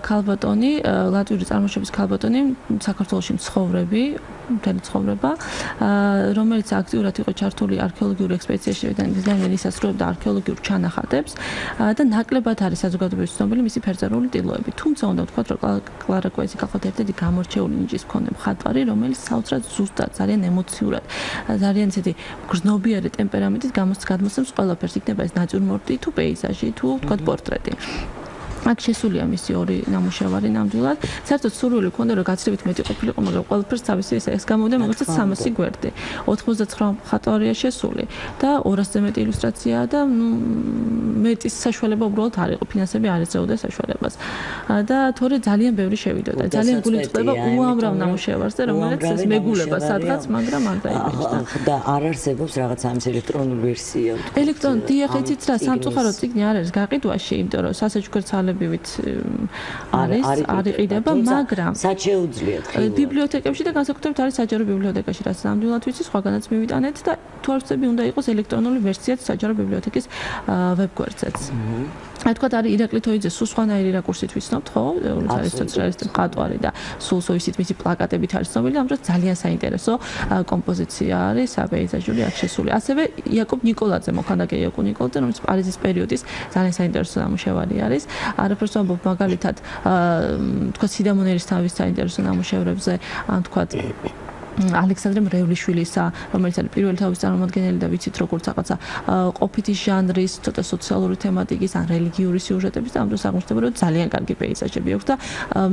Speaker 3: ქალბატონი, ლატვიური წარმოშობის ქალბატონი, საქართველოში მცხოვრები, მთელი ცხოვრება, რომელიც აქტიურად იყო ჩართული არქეოლოგიურ ექსპედიციაში და ძალიან ისასრულებდა არქეოლოგიურ ჩანახატებს და ნაკლებად არის საზოგადოებრივ ცნობილი მისი ფერწერული ტილოები. თუმცა უნდა ვთქვათ, რომ კლარა კვეესი გახლავთ ერთ-ერთი გამორჩეული ნიჭის მქონე მხატვარი, რომელიც საოცრად ზუსტად, ძალიან ემოციურად, ძალიან ისეთი გრძნობიარე ტემპერამენტით გადმოსცემს ყველაფერს, იქნება ეს ნატურმორტი თუ პეიზაჟი თუ ვთქვათ პორტრეტი. აქ შესულია მისი ორი ნამუშევარი ნამდვილად. საერთოდ სურვილი მქონდა რომ გაცილებით მეტი ყოფილიყო, მაგრამ ყველაფერს თავისი ეს გამოვიდა, მაგალითად 300 გვერდი. 99 მხატვარია შესული და 200-ზე მეტი ილუსტრაციაა და მეტი საშუალება უბრალოდ არ იყო, ფინანსები არ ეწეოდა საშუალებას. და თორე ძალიან ბევრი შევიდოდა. ძალიან გულიწდება უამრავ ნამუშევარზე, რომელიც მეგულება სადღაც, მაგრამ არ დაიბეჭდა.
Speaker 2: და არ არსებობს რაღაც ამის ელექტრონული ვერსია.
Speaker 3: ელექტრონული, დიახ, იცით რა, სამწუხაროდ წიგნი არ არის გაყიდვაში, იმიტომ რომ სასაჩუქრცალ არ იყიდება, მაგრამ
Speaker 2: სად შეუძლიათ
Speaker 3: ბიბლიოთეკებში და განსაკუთრებით არის საჯარო ბიბლიოთეკაში, რაც ნამდვილად ვიცი, სხვაგანაც მივიტანეთ და თუ არ ვწები უნდა იყოს ელექტრონული ვერსიაც საჯარო ბიბლიოთეკის ვებგვერდზეც. აი თქვა არის ირაკლი თოიძე სულ სხვანაირი რაკურსით ვიცნობთ, ხო? არის სოციალისტი მხატვარი და სულ ისეთ მისი პლაკატებით არის ცნობილი, ამჟამად ძალიან საინტერესო კომპოზიცია არის საპეიზაჟური აქ შესული. ასევე იაკობ ნიკოლაძე, მოქანდაკე იაკობ ნიკოლაძე, რომელიც პარიზის პერიოდის ძალიან საინტერესო ნამუშევარი არის. არაფერს ვამბობ მაგალითად, თქვა სიდამონერის თავის საინტერესო ნამუშევრებზე, ან თქვა ალექსანდრე მრევლიშვილისა, რომელიც არის პირველი თავის წარმომადგენელი და ვიცით როგორც რაღაცა ყოფითი ჟანრის, ცოტა სოციალური თემატიკის ან რელიგიური სიუჟეტების და ამ დროს აღმოჩნდება, რომ ძალიან კარგი პეიზაჟები აქვს და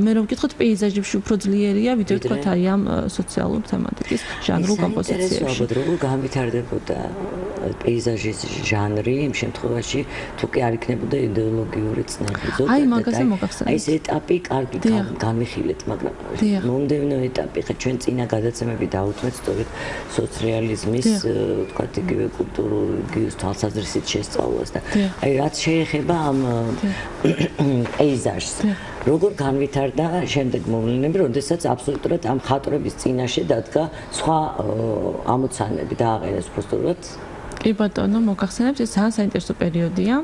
Speaker 3: მე რომ ვკითხოთ, პეიზაჟებში უფრო ძლიერია, ვიდრე თქვა აი ამ სოციალური თემატიკის ჟანრულ კომპოზიციებში.
Speaker 2: როგორ განვითარდებოდა პეიზაჟის ჟანრი იმ შემთხვევაში, თუ კი არ იქნებოდა იდეოლოგიური წნეvi.
Speaker 3: აი მაგაზე მოგახსენეთ.
Speaker 2: აი ეს ეტაპი კარგი გამიხილეთ, მაგრამ მომდევნო ეტაპი, ხა ჩვენ წინა გადაცემა დაუთმეთ სწორედ სოციალიზმის, ვთქვათ, იგივე კულტურული თვალსაზრისით შესწავლას და აი რაც შეეხება ამ პეიზაჟს, როგორ განვითარდა შემდეგ მოვლენები, როდესაც აბსოლუტურად ამ მხატვრების წინაშე დადგა სხვა ამოცანები და აყენეს უბრალოდ
Speaker 3: კი ბატონო, მოგახსენებთ, ეს ძალიან საინტერესო პერიოდია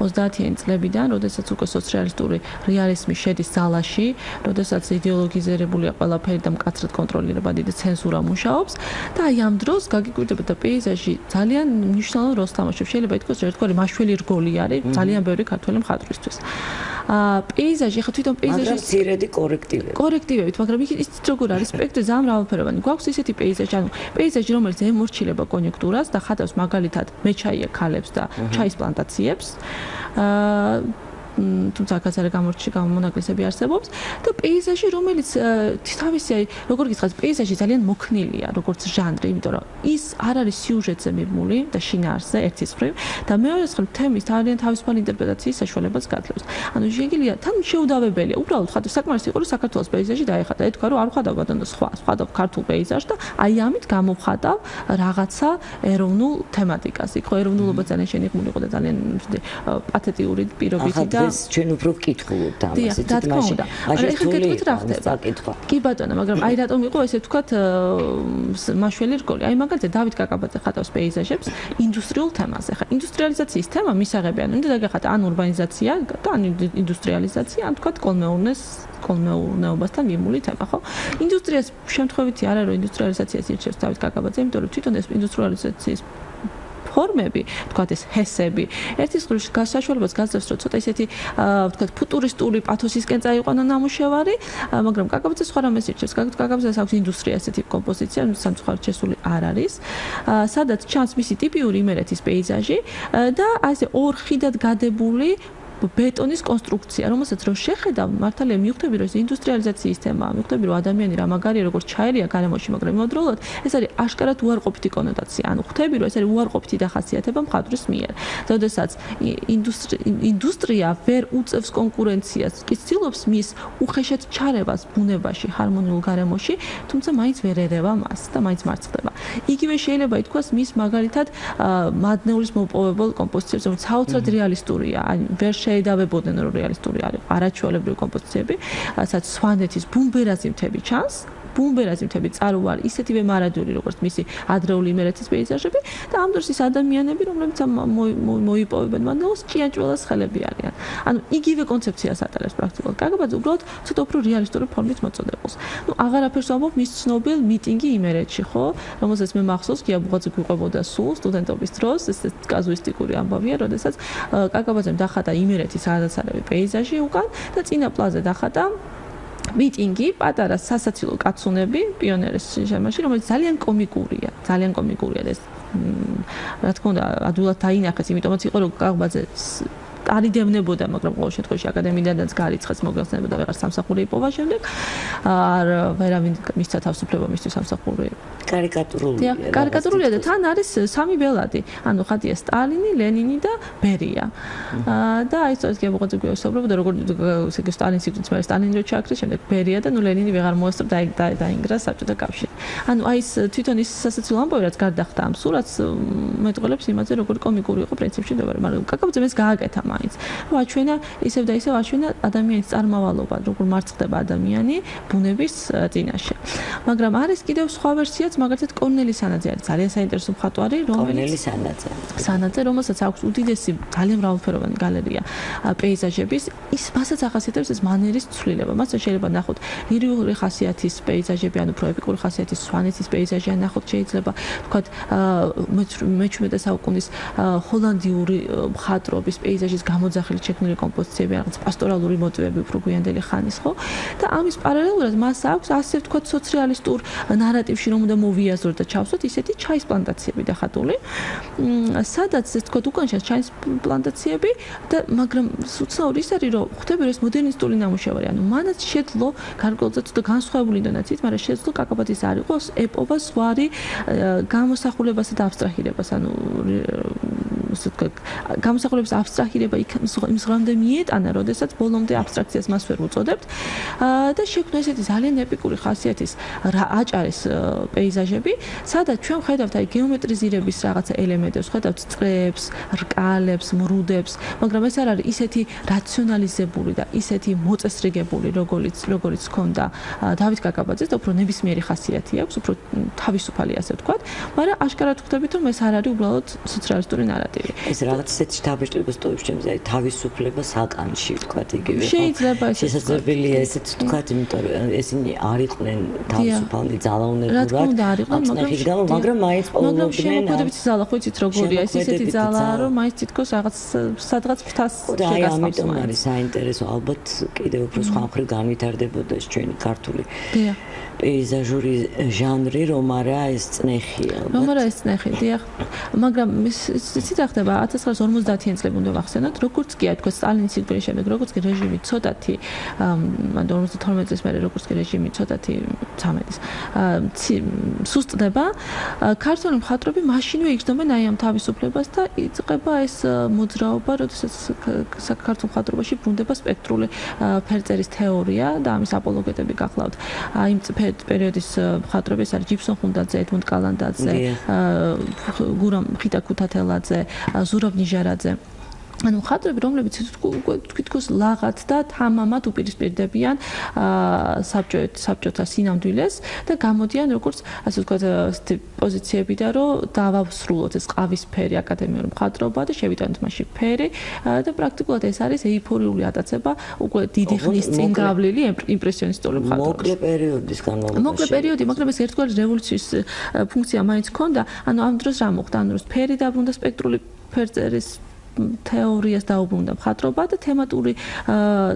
Speaker 3: 30-იანი წლებიდან, როდესაც უკვე სოციალისტური რეალიზმი შედის ძალაში, როდესაც იდეოლოგიზირებულია ყველაფერი და მკაცრად კონტროლირებადი და ცენზურა მუშაობს და აი ამ დროს გაგიკვირდება და პეიზაჟი ძალიან მნიშვნელოვან როლს თამაშობს. შეიძლება ითქვას, რომ ერთგვარი მაშველი რგოლი არის ძალიან ბევრი ქართველი მხატვრისთვის. პეიზაჟი, ხო თვითონ პეიზაჟი
Speaker 2: მცირედი
Speaker 3: კორექტივებით, მაგრამ ის როგორ არის სპექტრი ძალიან მრავალფეროვანი. გვაქვს ისეთი პეიზაჟი, ანუ პეიზაჟი, რომელიც ემორჩილება კონიუნქტურას და ხატავს მაგალითად მეჩაია ქალებს და ჩაის პლანტაციებს. თუმცა აქაც არის გამონაკლისები არსებობს და პეიზაჟი, რომელიც თავისი აი როგორ გითხრათ, პეიზაჟი ძალიან მოქნილია როგორც ჟანრი, იმიტომ რომ ის არ არის სიუჟეტზე მიბმული და შინაარსზე ერთის მხრივ და მეორეს მხრივ თემის ძალიან თავისუფალი ინტერპრეტაციის საშუალებას გაძლევს. ანუ შეგიძლია თან შეუდავებელია. უბრალოდ ხატავს საკმარისი იყო რომ საქართველოს პეიზაჟი დაეხატა. ეთქვა რომ არ ვხატავ ბატონო სხვა, ვხატავ ქართულ პეიზაჟს და აი ამით გამოვხატავ რაღაცა ეროვნულ თემატიკას. იქ ხო ეროვნულობა ძალიან შენიღმული იყო და ძალიან პათეტიური პირობითი და
Speaker 2: ეს ჩვენ უფრო ვკითხულობთ ამას,
Speaker 3: იცით, მაშინ გეტყვით რა ხდება. კი ბატონო, მაგრამ აი რატომ იყო ესე ვთქვათ მაშველი რგოლი. აი მაგალითად დავით კაკაბაძე ხატავს პეიზაჟებს ინდუსტრიულ თემაზე. ხა ინდუსტრიალიზაციის თემა მისაღებია, ნუ დაგეხატა ან ურბანიზაცია და ან ინდუსტრიალიზაცია, ან თქვათ კოლმეურნეობასთან მიმული თემა, ხო? ინდუსტრიას შემთხვევითი არ არის, რომ ინდუსტრიალიზაციას ირჩევს დავით კაკაბაძე, იმიტომ რომ თვითონ ეს ინდუსტრიალიზაციის ფორმები, თქვათ ეს ჰესები, ერთის მხრივ საშუალებას გაძლევს, რომ ცოტა ისეთი, თქვათ, ფუტურისტული პათოსისკენ წაიყვანო ნამუშევარი, მაგრამ კაკაბაძე სხვა რამეს ირჩევს. კაკაბაძეს აქვს ინდუსტრია ესეთი კომპოზიცია, სამწუხაროდ შესული არ არის, სადაც ჩანს მისი ტიპიური იმერეთის პეიზაჟი და ასე ორ ხიდად გადებული ბეტონის კონსტრუქცია, რომელსაც რო შეხედავ, მართალია მივხვდები, რომ ეს ინდუსტრიალიზაციის თემაა, მივხვდები, რომ ადამიანი რა მაგარია, როგორც ჩაერია გარემოში, მაგრამ იმავდროულად ეს არის აშკარად უარყოფითი კონოტაცია. ანუ ხვდები, რომ ეს არის უარყოფითი დახასიათება მხატვრის მიერ. როდესაც ინდუსტრია ვერ უწევს კონკურენციას, კი ცდილობს მის უხეშად ჩარევას ბუნებაში, ჰარმონიულ გარემოში, თუმცა მაინც ვერ ერევა მას და მაინც მარცხდება. იგივე შეიძლება ითქვას მის მაგალითად მადნეულის მოპოვებელ კომპოზიციებს, რომ საოცრად რეალისტურია, ან ვერ შეედავებოდნენ რომ რეალისტური არის არაჩვეულებრივი კომპოზიციები, სადაც სვანეთის ბუმბერაზი მთები ჩანს, ბუმბერაზი მთები წარუვარ ისეთივე მარადული როგორც მისი ადრეული იმერეთის პეიზაჟები და ამ დროს ის ადამიანები რომლებიც მოიპოვებენ მადნეულს ჭიანჭველას ხელები არიან. ანუ იგივე კონცეფციას ატარებს პრაქტიკულად. კაკაბაძე უბრალოდ ცოტა უფრო რეალისტური ფორმით მოწოდებულს. ნუ აღარაფერს ვამბობ მის ცნობილ მიტინგი იმერეთში, ხო, რომელსაც მე მახსოვს გიაბუღაძე გვიყვებოდა სულ სტუდენტობის დროს, ეს კაზუისტიკური ამბავია, როდესაც კაკაბაძემ დახატა იმერეთის გადაცარევი პეიზაჟი უკან და წინა პლანზე დახატა მიტინგი, პატარა სასაცილო კაცუნები პიონერის შემაში, რომელიც ძალიან კომიკურია და ეს რა თქმა უნდა, ადვილად დაინახეს, იმიტომაც იყო რომ კაკაბაძე არიდევნებოდა, მაგრამ ყოველ შემთხვევაში აკადემიიდანაც გარიცხეს მოგეხსენებოდა ვეღარ სამსახური იპოვა შემდეგ. ვერავინ მისცა თავისუფლება მისთვის სამსახური.
Speaker 2: კარიკატურულია.
Speaker 3: კარიკატურულია და თან არის სამი ბელადი. ანუ ხატია სტალინი, ლენინი და ბერია. და აი სწორედ გიაბუღაძე გვეუბნებოდა როგორ ესე იგი სტალინს იგრძნობს, მაგრამ სტალინი რო ჩააქრეს, შემდეგ ბერია და ნუ ლენინი ვეღარ მოესწრო დაინგრა საბჭოთა კავშირი. ანუ აი ეს თვითონ ის სასაცილო ამბავი რაც გარდახდა ამ სურათს მეტყველებს იმაზე როგორ კომიკური იყო პრინციპში დაბარი, მაგრამ კაკაბაძემ ეს გააკეთა მაინც. რომ აჩვენა ისევ და ისევ აჩვენა ადამიანის წარმავალობა, როგორ მარცხდება ადამიანი ბუნების წინაშე. მაგრამ არის კიდევ სხვა ვერსიაც, მაგალითად კორნელი სანაძე არის ძალიან საინტერესო მხატვარი, რომელიც სანაძე, რომელსაც აქვს უდიდესი ძალიან მრავალფეროვანი გალერეა პეიზაჟების, ის მასაც ახასიათებს ეს მანერის ცვლილება. მას შეიძლება ნახოთ ლირიული ხასიათის პეიზაჟები, ანუ პროეპიკური ხასიათის სვანეთის პეიზაჟი ნახოთ შეიძლება, თქვათ მე-17 საუკუნის ჰოლანდიური მხატვრობის პეიზაჟის გამოძახილი შექმნილი კომპოზიციები, რაღაც პასტორალური მოტივები უფრო გვიანდელი ხანის, ხო? და ამის პარალელურად მას აქვს ასე ვთქვათ სოციალისტურ ნარატივში რომ უნდა მოვიაზროთ და ჩავსვათ ისეთი ჩაის პლანტაციები დახატული, სადაც ეს ვთქვათ უკან ჩანს ჩაის პლანტაციები და მაგრამ უცნაური ის არის რომ ხვდები რომ ეს მოდერნისტული ნამუშევარი, ანუ მანაც შეძლო გარკვეულწილად ცოტა განსხვავებული ინტონაციით, მაგრამ შეძლო კაკაბაძის არ იყოს ეპოვას ზღვარი გამოსახულებასა და აბსტრაჰირებას, ანუ ასე ვთქვათ გამოსახულების აბსტრაჰირება იმ ზღვამდე მიეტანა, როდესაც ბოლომდე აბსტრაქციას მას ვერ უწოდებთ და შექმნა ესეთი ძალიან ეპიკური ხასიათის აჭარის პეიზაჟები, სადაც ჩვენ ხედავთ აი გეომეტრიზირების რაღაცა ელემენტებს, ხედავთ წრეებს, რკალებს, მრუდებს, მაგრამ ეს არ არის ისეთი რაციონალიზებული და ისეთი მოწესრიგებული, როგორიც ჰქონდა დავით კაკაბაძეს და უფრო ნებისმიერი ხასიათი აქვს, უფრო თავისუფალი ასე ვთქვათ, მაგრამ აშკარად ხვდებით რომ ეს არ არის უბრალოდ სოციალისტური ნარატივი.
Speaker 2: ეს რაღაც ისეთი თავისუფლებას ტოვებს ჩემს აი თავისუფლება საკანში ვთქვათ იგივე.
Speaker 3: შეიძლება ეს
Speaker 2: შესაძლებელია ესეც ვთქვათ, იმიტომ რომ ესენი არ იყვნენ თავისუფალი ძალაუნებურად. მაგრამ მაინც პოულობდნენ.
Speaker 3: მაგრამ შემოქმედებით ძალა ხო იცით როგორია, ეს ისეთი ძალაა, რომ მაინც თითქოს რაღაც სადღაც ფთას შეგასწავს.
Speaker 2: ამიტომ არის საინტერესო, ალბათ კიდევ უფრო სხვა მხრივ განვითარდებოდა ეს ჩვენი ქართული პეიზაჟური ჟანრი, რომ არა ეს წნეხია.
Speaker 3: რომ არა ეს წნეხი, დიახ. მაგრამ იცით რა ხდება 1950-იან წლებში უნდა ვახსენოთ, როგორც კი თქვა სტალინის სიკვდილის შემდეგ, როგორც კი რეჟიმი ცოტათი 52 წლის მერე როგორც კი რეჟიმი ცოტათი 13-ის სუსტდება, ქართული მხატვრები მაშინვე იგრძნობენ აი ამ თავისუფლებას და იწყება ეს მოძრაობა, როდესაც საქართველოს მხატვრობაში ბრუნდება სპექტრული ფერწერის თეორია და ამის აპოლოგეტები გახლავთ. აი იმ პერიოდის მხატვრები ეს არის ჯიბსონ ხუნდაძე, ედმუნდ კალანდაძე, გურამ ხიტა ქუთათელაძე, ზურაბ ნიჟარაძე. ანუ მხატვრები, რომლებიც თითქოს ლაღად და თამამად უპირისპირდებიან საბჭოთა სინამდვილეს და გამოდიან როგორც ასე ვთქვათ პოზიციებიდან, რომ დავასრულოთ ეს ყავისფერი აკადემიური მხატვრობა და შევიტანოთ მასში ფერი და პრაქტიკულად ეს არის ეიფორიული ატაცება უკვე დიდი ხნის წინ გავლილი იმპრესიონისტული მხატვრობის.
Speaker 2: მოკლე პერიოდის განმავლობაში.
Speaker 3: მოკლე პერიოდი, მაგრამ ეს ერთგვარი რევოლუციის ფუნქცია მაინც ჰქონდა. ანუ ამ დროს რა მოხდა? ანუ ფერი დაბრუნდა სპექტრული ფერწერის თეორიას დაუბრუნდა მხატვრობა და თემატური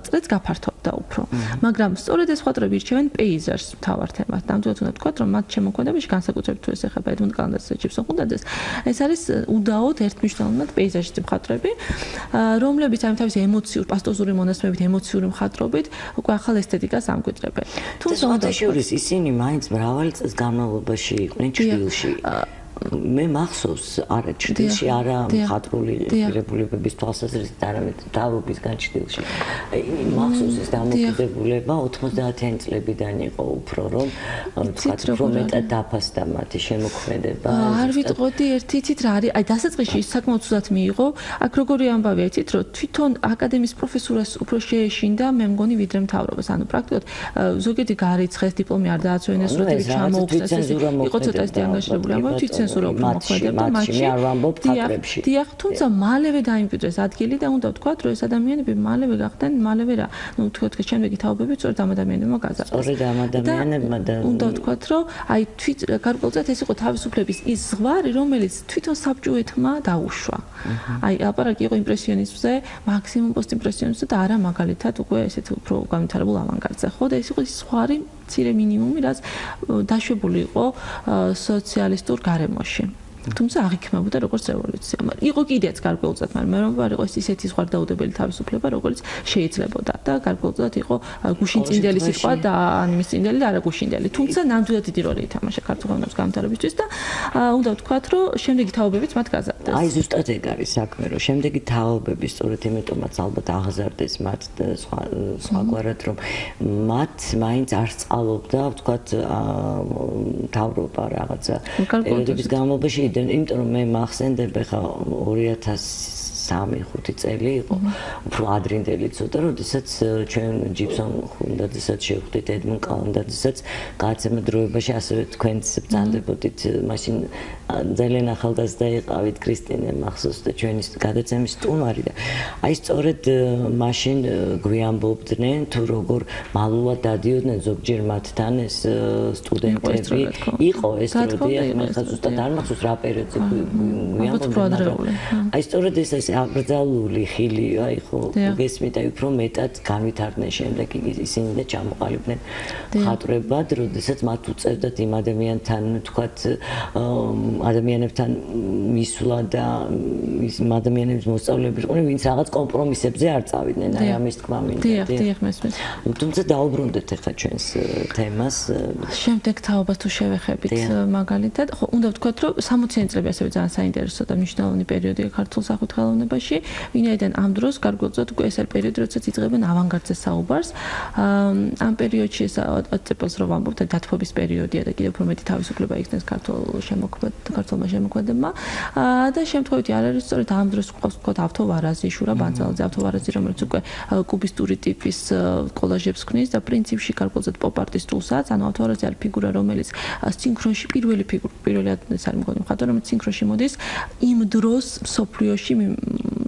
Speaker 3: წრეც გაფართოვდა უფრო. მაგრამ სწორედ ეს მხატვრები ირჩევენ პეიზაჟს მთავარ თემად. ნამდვილად უნდა ვთქვათ, რომ მათ შემოქმედებაში განსაკუთრებით თუ ეს ეხება ედმუნდ კალანდაძეს, ჯიბსონ ხუნდაძეს, ეს არის უდაოდ ერთმნიშვნელოვნად პეიზაჟისტი მხატვრები, რომლებიც ამ თავის ემოციურ, პასტოზური მონაცემებით, ემოციური მხატვრობით უკვე ახალ ესთეტიკას ამკვიდრებენ.
Speaker 2: თუმცა ისინი მაინც მრავალი წლის განმავლობაში იყვნენ ჭრილში. მე მახსოვს არა ჭრილში, არა მხატვრული ღირებულებების თვალსაზრისით, არამედ მთავრობის განჭრილში. მახსოვს ეს დამოკიდებულება 90-იანი წლებიდან იყო უფრო, რომ ვთქვათ, უფრო მეტად დაფასდა მათი შემოქმედება.
Speaker 3: არ ვიტყოდი ერთი იცით რა არის, აი დასაწყისში საკმაოდ ცუდად მიიღო. აქ როგორი ამბავია იცით, რომ თვითონ აკადემიის პროფესურას უფრო შეეშინდა, მე მგონი ვიდრე მთავრობას. ანუ პრაქტიკულად ზოგიერთი გარიცხეს, დიპლომი არ დააცვენეს, როდესაც ჩამოუხსნეს, იყო ცოტა ისეთი ანგარიშებული ამბავი, თვითცენზურა უფრო მოხდება მათში.
Speaker 2: მე არ ვამბობ მხატვრებში.
Speaker 3: დიახ, თუმცა მალევე დაიმკვიდრეს ადგილი და უნდა ვთქვათ, რომ ეს ადამიანები მალევე გახდნენ, მალევე რა, ну ვთქვათ, შემდეგი თაობები სწორედ ამ ადამიანებმა გაზარდეს.
Speaker 2: სწორედ ამ ადამიანებმა და
Speaker 3: უნდა ვთქვათ, რომ აი გარკვეულწილად ეს იყო თავისუფლების ის ზღვარი, რომელიც თვითონ საბჭოეთმა დაუშვა. აი აპარაკი იყო იმპრესიონიზმზე, მაქსიმუმ პოსტიმპრესიონიზმზე და არა მაგალითად უკვე ესეთ უფრო განვითარებულ ავანგარდზე. ხო და ეს იყო ის ზღვარი, მცირე მინიმუმი, რაც დაშვებული იყო სოციალისტურ გარემოში. თუმცა აღიქმებოდა როგორც რევოლუცია. იყო კიდეც გარკვეულწილად, მაგრამ მე რომ იყო ისეთი ზღვარდაუდებელი თავისუფლება, როგორც შეიძლებოდა და გარკვეულწილად იყო გუშინწინდელი სიტყვა და ანიმისწინდელი და არა გუშინდელი. თუმცა ნამდვილად დიდი როლი ითამაშა ქართულ ხელოვნების განვითარებისთვის და უნდა ვთქვათ, რომ შემდეგი თაობებიც მათ გაზარდეს.
Speaker 2: აი ზუსტად ეგ არის საქმე, რომ შემდეგი თაობები სწორედ იმიტომაც ალბათ აღზარდეს მათ სხვაგვარად, რომ მათ მაინც არ სწავლობდა, ვთქვათ, მთავრობა რაღაცა პერიოდების განმავლობაში. იმიტომ რომ მე მახსენდება ხა 2003-5 წელი იყო უფრო ადრინდელი ცოტა, როდესაც ჩვენ ჯიბსონ ხუნდაძესაც შევხვდით, ედმუნდ კალანდაძესაც გადაცემა დროებაში ასევე თქვენც ბრძანდებოდით, მაშინ ძალიან ახალგაზრდა იყავით ქრისტინე მახსოვს და ჩვენი გადაცემის სტუმარი და აი სწორედ მაშინ გვიამბობდნენ თუ როგორ მალულად დადიოდნენ ზოგჯერ მათთან ეს სტუდენტები იყო ეს როდია მე ხა ზუსტად არ მახსოვს რა პერიოდზე გვიამბობდნენ აი სწორედ ეს აბრძალული ხილი აი ხო გესმით აი უფრო მეტად განვითარდნენ შემდეგ ისინი და ჩამოყალიბდნენ მხატვრებად, როდესაც მათ უწევდათ იმ ადამიანთან თქვათ ადამიანებთან მისვლა და იმ ადამიანების მოსწავლეები იყვნენ, ვინც რაღაც კომპრომისებზე არ წავიდნენ, აი ამის თქმა მინდა.
Speaker 3: დიახ, მესმის.
Speaker 2: თუმცა დაუბრუნდეთ ახლა ჩვენს თემას.
Speaker 3: შემდეგ თაობას თუ შევეხებით მაგალითად, ხო, უნდა ვთქვათ, რომ 60-იანი წლები ასევე ძალიან საინტერესო და მნიშვნელოვანი პერიოდია ქართულ სახვითი ხელოვნებაში, ვინაიდან ამ დროს გარკვეულწილად უკვე ეს არის პერიოდი, როდესაც იწყებენ ავანგარდზე საუბარს. ამ პერიოდში ეს აწეპელს რომ ვამბობთ, დათბობის პერიოდია და კიდევ უფრო მეტი თავისუფლება იქნეს ქართულმა შემოქმედებმა და შემთხვევითი არ არის სწორედ ამ დროს ყავს თქვა ავთოვარაზი, შურა ბანძალაძე, ავთოვარაზი, რომელიც უკვე კუბისტური ტიპის კოლაჟებს ქმნის და პრინციპში გარკვეულწილად პოპ-არტის სტილსაც, ანუ ავთოვარაზი არის ფიგურა, რომელიც სინქრონში პირველი ეს არის მგონი მხატვარი, რომელიც სინქრონში მოდის იმ დროს სოფლიოში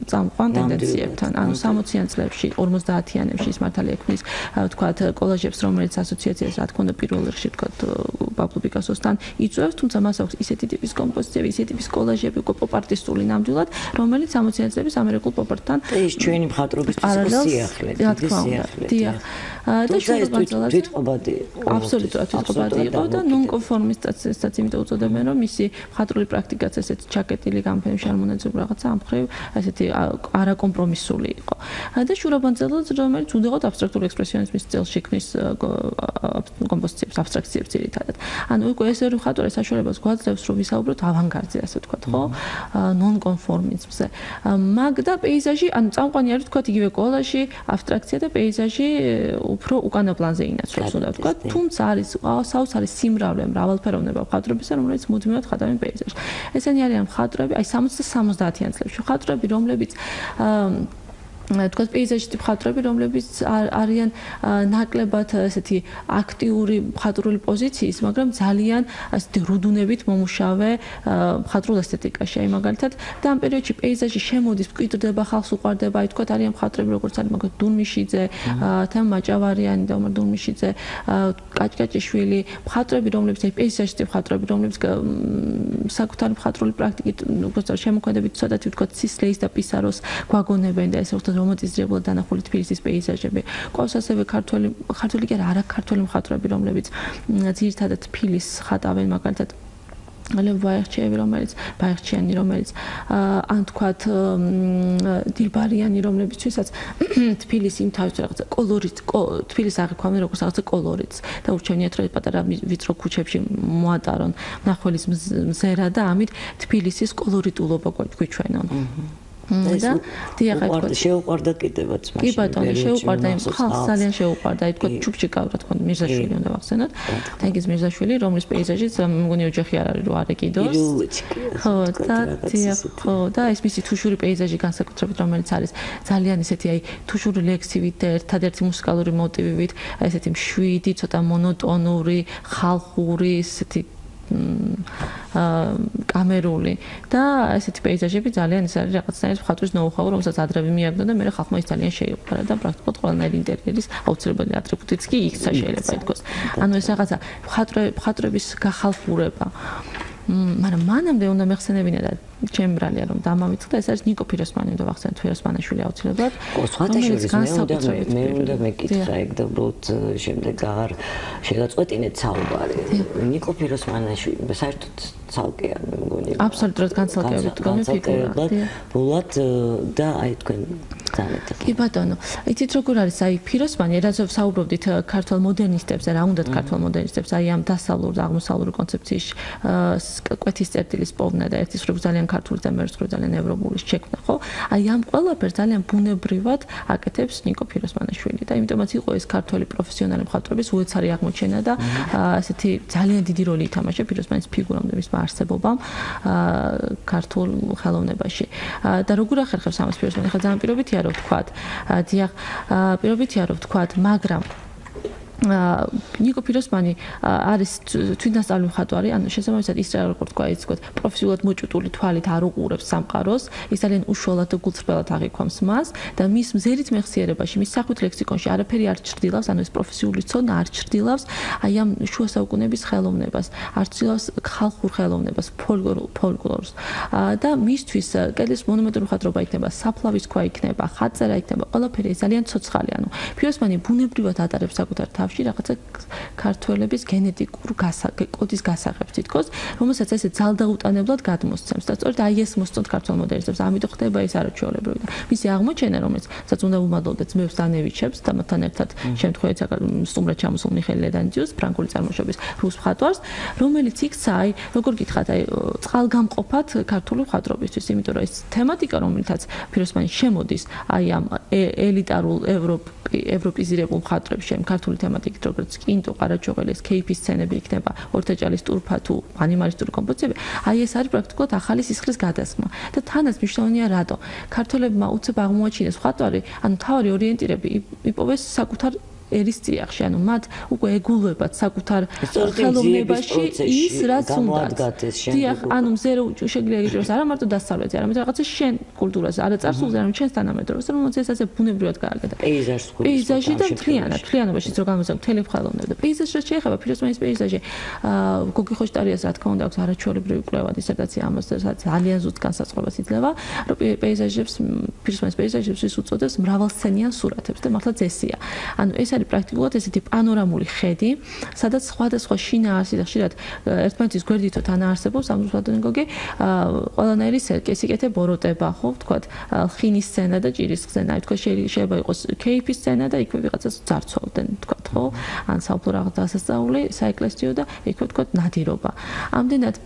Speaker 3: წამყვან ტენდენციებთან, ანუ 60-იან წლებში, 50-იანებში ის მართალია ქმნის, ვთქვათ, კოლაჟებს, რომელიც ასოციაციას რა თქმა უნდა პირველ რიგში ვთქვათ, პაბლო პიკასოსთან იწვევს, თუმცა მას აქვს ისეთი ტიპის კომპოზიციები, ისეთი ტიპის კოლაჟები, უკვე პოპ-არტისტული ნამდვილად, რომელიც 60-იან წლების ამერიკულ პოპ-არტთან
Speaker 2: ეს ჩვენი მხატვრობისთვის სიახლე, დიდი სიახლე.
Speaker 3: დიახ. და შურა ბანძალაძე
Speaker 2: თვითყოფადი იყო.
Speaker 3: აბსოლუტურად თვითყოფადი იყო და ნონკონფორმისტსაც იმიტომ უწოდებენ, რომ მისი მხატვრული პრაქტიკაც ესეთი ჩაკეტილი გამფენში არ მონაწილეობდა რაღაცა ამ მხრივ ესეთი არაკომპრომისული იყო. და შურა ბანძალაძე, რომელიც უდავოდ აბსტრაქტული ექსპრესიონიზმის სტილში ქმნის კომპოზიციებს, აბსტრაქციებს ძირითადად. ანუ უკვე ეს ორი მხატვარი საშუალებას გვაძლევს, რომ ვისაუბროთ ავანგარდზე, ასე ვთქვათ, ხო? ნონკონფორმიზმზე. მაგ და პეიზაჟი, ანუ წამყვანი არის ვთქვათ იგივე კოლაჟი, აბსტრაქცია და პეიზაჟი უფრო უკანა პლანზე ინაცვლებს, უნდა ვთქვათ, თუმცა არის საოცარი სიმრავლე, მრავალფეროვნება მხატვრებისა, რომელიც მუდმივად ხატავენ პეიზაჟს. ესენი არიან მხატვრები, აი 60-70-იან წლებში მხატვრები, რომლებიც თქვათ პეიზაჟისტი მხატვრები, რომლებიც არიან ნაკლებად ესეთი აქტიური მხატვრული პოზიციის, მაგრამ ძალიან ასეთი რუდუნებით მომუშავე მხატვრულ ესთეტიკაში. აი მაგალითად, და ამ პერიოდში პეიზაჟი შემოდის, მკვიდრდება, ხალხს უყვარდება, აი თქვათ არიან მხატვრები, როგორც არის მაგალითად დურმიშიძე, თემ მაჭავარიანი და ომარ დურმიშიძე, კაჭკაჭიშვილი, მხატვრები, რომლებიც აი პეიზაჟისტი მხატვრები, რომლებიც საკუთარი მხატვრული პრაქტიკით, როგორც შემოქმედებით ცოტათი ვთქვათ, სისლეის და პისაროს გვაგონებენ და ესე რომანტიზირებულად დანახული თბილისის პეიზაჟები. ყავს ასევე ქართული კი არა ქართული მხატვრები, რომლებიც ძირითადად თბილისს ხატავენ, მაგალითად ლევ ბაიხჩიანი, რომელიც ან თქვათ დილბარიანი, რომლებიცვისაც თბილისი იმ თავის რაღაცა კოლორით, თბილისს აღიქვამენ როგორც რაღაცა კოლორიტს და ურჩევნიათ რომ პატარა ვიწრო ქუჩებში მოატარონ მნახველის მზერა და ამით თბილისის კოლორიტულობა გვიჩვენონ. და დიახ,
Speaker 2: შეუყვარდა კიდევაც მაშინ.
Speaker 3: კი ბატონო, შეუყვარდა იმ ხალხს ძალიან შეუყვარდა, აი თქვა ჩუბჩიკა რა თქმა უნდა მირზაშვილი უნდა ვახსენოთ. თენგიზ მირზაშვილი, რომლის პეიზაჟიც მგონი ოჯახი არ არის რო არ ეკიდოს. ხო, და დიახ, ხო, და ეს მისი თუშური პეიზაჟი განსაკუთრებით რომელიც არის ძალიან ესეთი აი თუშური ლექსივით და ერთადერთი მუსიკალური მოტივივით, აი ესეთი მშვიდი, ცოტა მონოტონური, ხალხური, ესეთი კამერული და ესეთი პეიზაჟები ძალიან ის არის რაღაცნაირი მხატვრის ნოუ-ჰაუ, რომელსაც ადრევე მიაგნო და მე ხალხმა ის ძალიან შეიყვარა და პრაქტიკულად ყველანაირი ინტერიერის აუცილებელი ატრიბუტიც კი იქცა შეიძლება ითქვას. ანუ ეს რაღაცა მხატვრების გახალხურება. მაგრამ მანამდე უნდა მეხსენებინა და ჩემი ბრალია რომ დამამიწყდა ეს არის ნიკო ფიროსმანი უნდა ვახსენოთ ფიროსმანაშვილი აუცილებლად.
Speaker 2: მე უნდა მეკითხა ეგ და უბრალოდ შემდეგ აღარ შეგაწყვეტინეთ საუბარი. ნიკო ფიროსმანაშვილი საერთოდ ცალკეა მე მგონი.
Speaker 3: აბსოლუტურად განცალკევებით თქვენ ფიგურა.
Speaker 2: ბულად და აი თქვენ ძალიან.
Speaker 3: კი ბატონო, იცით როგორ არის აი ფიროსმანი, რაც საუბრობდით ქართულ მოდერნისტებზე, რა უნდათ ქართულ მოდერნისტებს, აი ამ დასავლურ და აღმოსავლურ კონცეფციის კვეთის წერტილის პოვნა და ერთის მხრივ ძალიან ქართული და მეორის მხრივ ძალიან ევროპული შექმნა, ხო? აი ამ ყველაფერს ძალიან ბუნებრივად აკეთებს ნიკო ფიროსმანაშვილი და იმიტომაც იყო ეს ქართული პროფესიონალი მხატვრების უეცარი აღმოჩენა და ასეთი ძალიან დიდი როლი ითამაშა ფიროსმანის ფიგურამდე მის არსებობამ ქართულ ხელოვნებაში. და როგორ ახერხებს ამას ფიროსმანი? ხა ძალიან პირობითია რომ ვთქვათ, დიახ, პირობითია რომ ვთქვათ, მაგრამ ნიკო ფიროსმანი არის თვითნასწავლი მხატვარი, ანუ შესაბამისად ის რა როგორ თქვა, ის თქვა, პროფესიულად მოჭუტული თვალით არ უყურებს სამყაროს, ის ძალიან უშუალოდ და გულწრფელად აღიქვამს მას და მის მზერით მეხსიერებაში, მის სახვით ლექსიკონში არაფერი არ ჩრდილავს, ანუ ეს პროფესიული ცოდნა არ ჩრდილავს აი ამ შუა საუკუნეების ხელოვნებას, არ ჩრდილავს ხალხურ ხელოვნებას, ფოლკლორს. და მისთვის კედლის მონუმენტური მხატვრობა იქნება, საფლავის ქვა იქნება, ხატწერა იქნება, ყველაფერი ძალიან ცოცხალი, ანუ ფიროსმანი ბუნებრივად ატარებს საკუთარ თავში რაღაცა ქართველების გენეტიკურ კოდის გასაღებს თითქოს, რომელსაც ესე ძალდაუტანებლად გადმოსცემს და სწორედ აი ეს მოსწონთ ქართულ მოდერნისტებს, ამიტომ ხდება ეს არაჩვეულებრივი და მისი აღმოჩენა, რომელსაც უნდა უმადლობდეთ ძმებს დანევიჩებს და მათთან ერთად შემთხვევით სტუმრად ჩამოსულ მიხეილ ლედანძიუს, ფრანგული წარმოშობის რუს მხატვარს, რომელიც იქცა აი როგორ გითხრათ, აი წყალგამყოფად ქართული მხატვრობისთვის, იმიტომ რომ ეს თემატიკა, რომელთაც ფიროსმანი შემოდის აი ამ ელიტარულ ევროპიზირებულ მხატვრებში, ქართული თემატიკით, როგორც კინტო, ყარაჩოყელის, кейფის სცენები იქნება, ორთაჭალის ტურფა თუ ანიმალისტური კომპოზიციები, აი ეს არის პრაქტიკულად ახალი სისხლის გადასხმა. და თანაც მნიშვნელოვანია რატო? ქართველებმა უცებ აღმოაჩინეს მხატვარი, ანუ თავარი ორიენტირები იპოვეს საკუთარ ერის წიაღში, ანუ მათ უკვე ეგულვებათ საკუთარ ხელოვნებაში ის, რაც უნდათ. დიახ, ანუ მზერო შეგვიძლია იგრძნოს არა მარტო დასავლეთი, არამედ რაღაცა შენ კულტურაზე, არა წარსულზე, არამედ შენს თანამედროვეს, რომელიც ეს ასე ბუნებრივად გააკეთა. პეიზაჟი და მთლიანობაშიც რო გამოსაგ მთელი ხელოვნება და პეიზაჟს რაც შეეხება ფიროსმანის პეიზაჟი, გოგი ხოშტარიას რა თქმა უნდა აქვს არაჩვეულებრივი კვლევა დისერტაცია ამას, რაც ძალიან ზუსტ განსაზღვრებას იძლევა, რომ ფიროსმანის პეიზაჟებს ის უწოდებს მრავალსცენიან სურათებს და მართლაც ესია. ანუ ეს არის პრაქტიკულად ესეთი პანორამული ხედი, სადაც სხვადასხვა შინაარსი და ხშირად ერთმანეთის გვერდითო თანაარსებობს, ამ ვადონგოგი ყველანაირი სიკეთე ბოროტება, ხო, ვთქვათ, ლხინის სცენა და ჭირის სცენა, ვთქვათ, შეიძლება იყოს кейფის სცენა და იქვე ვიღაცას ძარცვავდნენ, ვთქვათ, ხო, ან საუფლო რაღაც დასასწაული, საეკლესიო და იქვე ვთქვათ, ნადირობა. ამდენად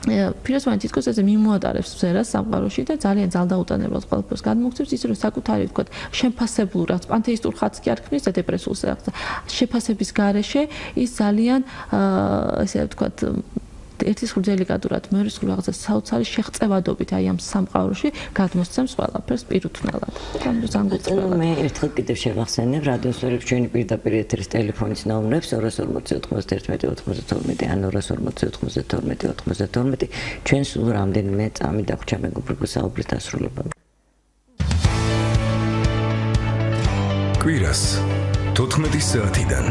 Speaker 3: ფიროსოფია თითქოს ესე მიმოატარებს ზერას სამყაროში და ძალიან ძალდაუტანებელს ყველაფერს გადმოგცემს ისე რომ საკუთარი თქო შეფასებლურ რაღაც პანთეისტურ ხატს კი არ ქმნის და დეპრესულს რაღაც შეფასების გარეშე ის ძალიან ესე თქო ერთის ხურ დელიკატურად მეორის ხურ რაღაცა საოცარი შეღწევადობით აი ამ სამყაროში გადმოსცემს ყველაფერს პირუთვნელად.
Speaker 2: მე ერთხელ კიდევ შევახსენებ რადიოსურებს ჩვენი პირდაპირ ეთერის ტელეფონის ნომრებს 240 91 92 ან 240 92 92 ჩვენ სულ რამდენიმე წამი დაგვჭა მეგობრებო საუბრის დასრულებამდე.
Speaker 1: კვირას 14 საათიდან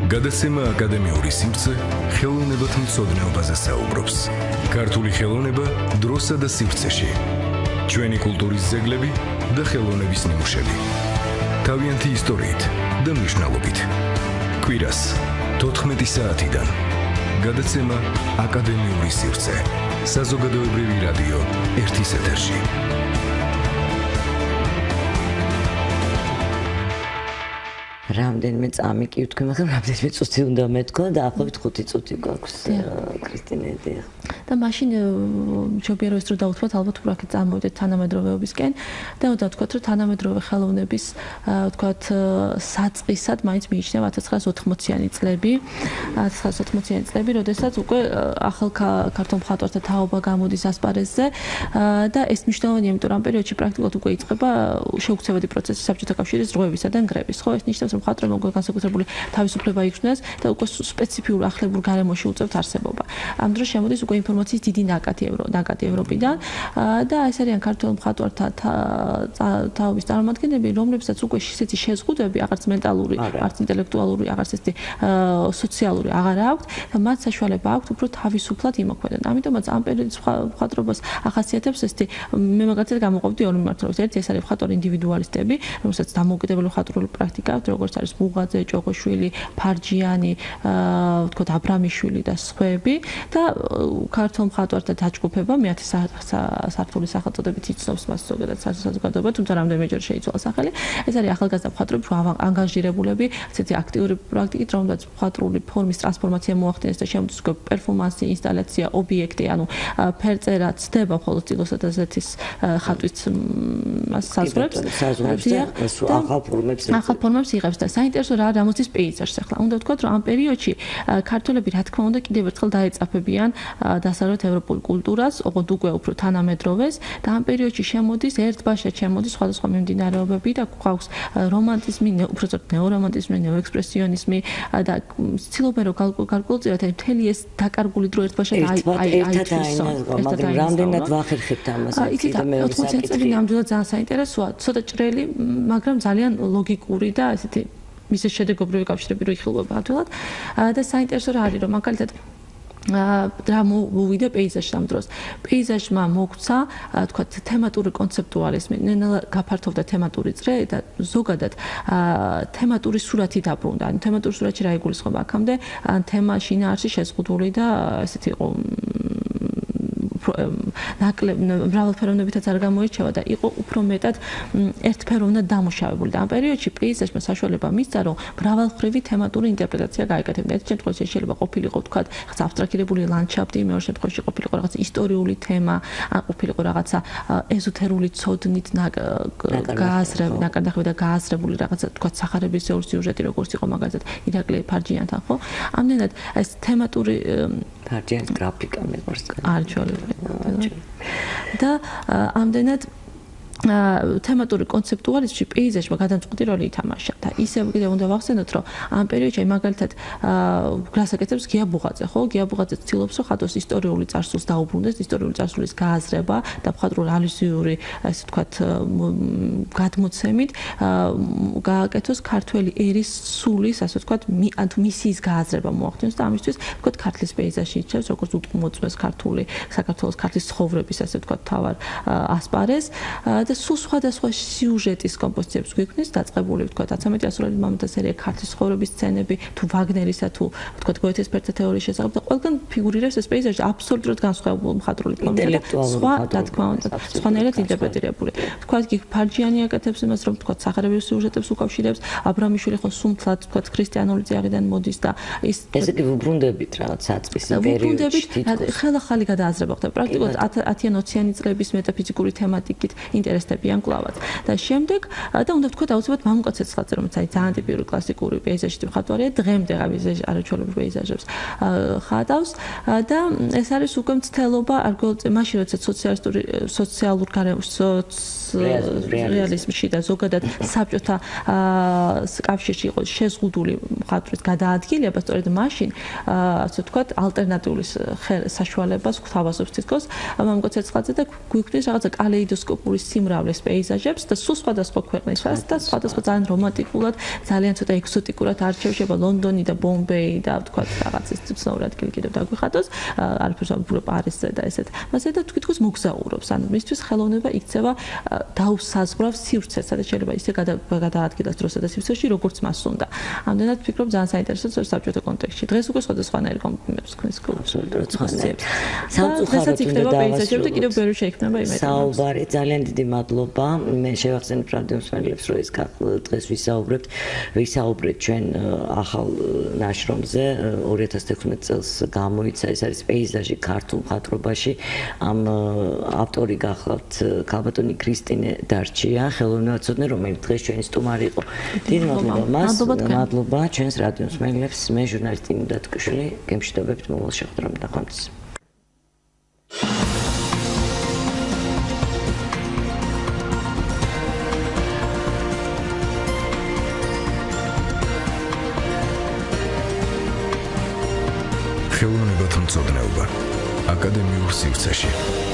Speaker 1: გადაცემა აკადემიური სივრცე ხელოვნებათმცოდნეობაზე საუბრობს. ქართული ხელოვნება დროსა და სივრცეში. ჩვენი კულტურის ძეგლები და ხელოვნების ნიმუშები. თავიანთი ისტორიით და მნიშვნელობით. კვირას 14 საათიდან გადაცემა აკადემიური სივრცე. საზოგადოებრივი რადიო 1-ის ეთერში.
Speaker 2: რამდენიმე წამი კი ვთქვი, მაგრამ რამდენიმე წუთი უნდა მეთქვა და ახლობით 5 წუთი გვაქვს ქრისტინე.
Speaker 3: და მაშინ ჯობია რომ ეს დრო დავუთმოთ ალბათ უბრალოდ წამოვიდეთ თანამედროვეობისკენ და უნდა ვთქვათ რომ თანამედროვე ხელოვნების ვთქვათ საწყისად მაინც მიიჩნევა 1980-იანი წლები 1980-იანი წლები როდესაც უკვე ახალ ქართულ მხატვართა თაობა გამოდის ასპარეზზე და ეს მნიშვნელოვანია იმიტომ რომ ამ პერიოდში პრაქტიკულად უკვე იწყება შეუქცევადი პროცესი საბჭოთა კავშირის ზღვევისა და ნგრევის ხო ეს ნიშნავს რომ მხატვრებმა უკვე განსაკუთრებული თავისუფლება იქნეს და უკვე სპეციფიურ ახლებურ გარემოში უწევთ არსებობა ამ დროს შემოდის უკვე ინფორმაციის დიდი ნაკადი ევროპიდან და ეს არიან ქართულ მხატვართა თაობის წარმომადგენლები, რომლებსაც უკვე ისეთი შეზღუდვები, აღარც მენტალური, არც ინტელექტუალური, აღარც ესეთი სოციალური აღარ აქვთ და მათ საშუალება აქვთ უფრო თავისუფლად იმოქმედონ. ამიტომაც ამ პერიოდის მხატვრობას ახასიათებს ესეთი მე მაგალითად გამოყოფდი ორი მიმართულებით. ერთი ეს არის მხატვარი ინდივიდუალისტები, რომელსაც დამოუკიდებელი მხატვრული პრაქტიკა აქვს, როგორც არის ბუღაძე, ჭოღოშვილი, ფარჯიანი, ვთქვათ აბრამიშვილი და სხვები და ქართულ მხატვართა დაჯგუფება მე-10 სართულის სახელწოდებით იცნობს მას ზოგადად საზოგადოება, თუმცა რამდენიმეჯერ შეიცვალა სახელი. ეს არის ახალგაზრდა მხატვრები, ანგაჟირებულები, ესეთი აქტიური პრაქტიკით, რომელსაც მხატვრული ფორმის ტრანსფორმაცია მოახდინეს და შემოდის უკვე პერფორმანსი, ინსტალაცია, ობიექტი, ანუ ფერწერა ცდება მხოლოდ სტილოსა და ზეთის ხატვით მას საზღვრებს და ახალ ფორმებს იღებს და საინტერესო რა გამოდის პეიზაჟს ახლა. უნდა ვთქვათ, რომ ამ პერიოდში ქართველები რა თქმა უნდა კიდევ ერთხელ დაეწაფებიან დასავლეთ ევროპულ კულტურას, ოღონდ უკვე უფრო თანამედროვეს და ამ პერიოდში შემოდის ერთბაშად შემოდის სხვადასხვა მიმდინარეობები და გვყავს რომანტიზმი, უბრალოდ ნეორომანტიზმი, ნეოექსპრესიონიზმი და ცდილობენ რომ გარკვეულწილად მთელი ეს დაკარგული დრო ერთბაშად აითვისონ.
Speaker 2: მაგრამ რამდენად ვახერხებთ ამას?
Speaker 3: იცით, 80 წელი ნამდვილად ძალიან საინტერესოა, ცოტა ჭრელი, მაგრამ ძალიან ლოგიკური და ესეთი მისის შედეგობრივი კავშირები რო იხილება ადვილად და საინტერესო რა არის რომ მაგალითად რა მოვიდა პეიზაჟს ამ დროს. პეიზაჟმა მოგვცა, თქვათ, თემატური კონცეპტუალიზმი, ნელა გაფართოვდა თემატური წრე და ზოგადად თემატური სურათი დაბრუნდა. ანუ თემატური სურათი რა იგულისხმება აქამდე, თემა შინაარსი შეზღუდული და ესეთი იყო მრავალფეროვნებითაც არ გამოირჩევა და იყო უფრო მეტად ერთფეროვნად დამუშავებული და ამ პერიოდში პეიზაჟმა საშუალება მისცა რომ მრავალმხრივი თემატური ინტერპრეტაცია გაეკეთებინა. ერთ შემთხვევაში შეიძლება ყოფილიყო თქვათ რაღაც აბსტრაქტირებული ლანდშაფტი, მეორე შემთხვევაში ყოფილიყო რაღაც ისტორიული თემა, ან ყოფილიყო რაღაცა ეზოთერული ცოდნით ნაკარნახები და გააზრებული რაღაცა თქვათ სახარებისეულ სიუჟეტი როგორც იყო მაგალითად ირაკლი ფარჯიანთან ხო? ამდენად ეს თემატური
Speaker 2: ფარჯიანის გრაფიკა მეყარს.
Speaker 3: და ამდენად თემატური კონცეპტუალიზმში პეიზაჟმა გადამწყვეტი როლი ითამაშა და ისევ კიდევ უნდა ვახსენოთ რომ ამ პერიოდში მაგალითად გასაკეთებს გია ბუღაძე ხო გია ბუღაძე ცდილობს რომ ხატოს ისტორიული წარსულს დაუბრუნდეს ისტორიული წარსულის გააზრება და მხატვრული ალუზიური ასე ვთქვათ გადმოცემით გააკეთოს ქართველი ერის სულის ასე ვთქვათ მისიის გააზრება მოახდინოს და ამისთვის ვთქვათ ქართლის პეიზაჟი ირჩევს როგორც უტყუმოწმეს ქართული საქართველოს ქართლის ცხოვრების ასე ვთქვათ თავარ ასპარეზს და და სულ სხვადასხვა სიუჟეტის კომპოზიციებს გვიქმნის დაწყებული ვთქვათ 13 ასურელი მამათა სერია ქართლის ცხოვრების სცენები თუ ვაგნერისა თუ ვთქვათ გოეთეს ფერთა თეორიის შესახებ და ყველგან ფიგურირებს ეს პეიზაჟი აბსოლუტურად განსხვავებული მხატვრული ფორმით სხვა რა თქმა უნდა სხვანაირად ინტერპრეტირებული ვთქვათ კი ფარჯიანი აკეთებს იმას რომ ვთქვათ სახარებრივ სიუჟეტებს უკავშირებს აბრამიშვილი ხო სუმთლად ვთქვათ ქრისტიანული ძიაღიდან მოდის და ის
Speaker 2: ესე იგი ვუბრუნდებით რაღაც საწყის პერიოდში
Speaker 3: ხელახალი გადააზრება ხდება პრაქტიკულად 10-20-იანი წლების მეტაფიზიკური თემატიკით ინტერესდებიან კლავაც და შემდეგ და უნდა ვთქვათ აუცილებლად მამუკა ცეცხლაძე რომელიც არის ძალიან ტიპური კლასიკური პეიზაჟისტი მხატვარია დღემდე არაჩვეულებრივ პეიზაჟებს ხატავს და ეს არის უკვე მცდელობა მაშინ როცა სოციალურ რეალიზმში და ზოგადად საბჭოთა კავშირში იყო შეზღუდული მხატვრის გადაადგილება სწორედ მაშინ ასე ვთქვათ ალტერნატიული საშუალებას გვთავაზობს თითქოს მამუკა ცეცხლაძე და გვიქმნის რაღაცა კალეიდოსკოპური სიმრავლეს პეიზაჟებს და სულ სხვადასხვა ქვეყნისას და სხვადასხვა ძალიან რომანტიკულად ძალიან ცოტა ექსოტიკურად არჩევშება ლონდონი და ბომბეი და ვთქვათ რაღაც ის ცნობილი ადგილი კიდევ დაგვიხატოს არაფერს უბრალოდ პარიზზე და ესეთ მასე და თითქოს მოგზაურობს ანუ მისთვის ხელოვნება იქცევა დაუსაზღვრავს სივრცეს სადაც შეიძლება ისე გადაადგილოს დროსა და სივრცეში როგორც მას უნდა ამდენად ვფიქრობ ძალიან საინტერესოა საბჭოთა კონტექსტში დღეს უკვე სხვადასხვანაირი კომპონენტებს ქმნის
Speaker 2: აბსოლუტურად სხვანაირი სამწუხაროდ უნდა
Speaker 3: დავასრულოთ და კიდევ ბევრი შეიქმნება იმედი
Speaker 2: საუბარი ძალიან დიდი მადლობა მე შევახსენებ რადიომსმენელებს რომ ეს დღეს ვისაუბრეთ ჩვენ ახალ ნაშრომზე 2016 წელს გამოიცა ეს არის პეიზაჟი ქართულ მხატვრობაში ამ ავტორი გახლავთ ქალბატონი ქრისტინე დარჩია ხელოვნებათმცოდნე რომელიც დღეს ჩვენი სტუმარი იყო დიდი მადლობა მას მადლობა ჩვენს რადიომსმენელებს მე ჟურნალისტი ნინო დათუკიშვილი გემშვიდობებთ მომავალ შეხვედრამდე ნახვამდის
Speaker 1: ხელოვნებათმცოდნეობა აკადემიურ სივრცეში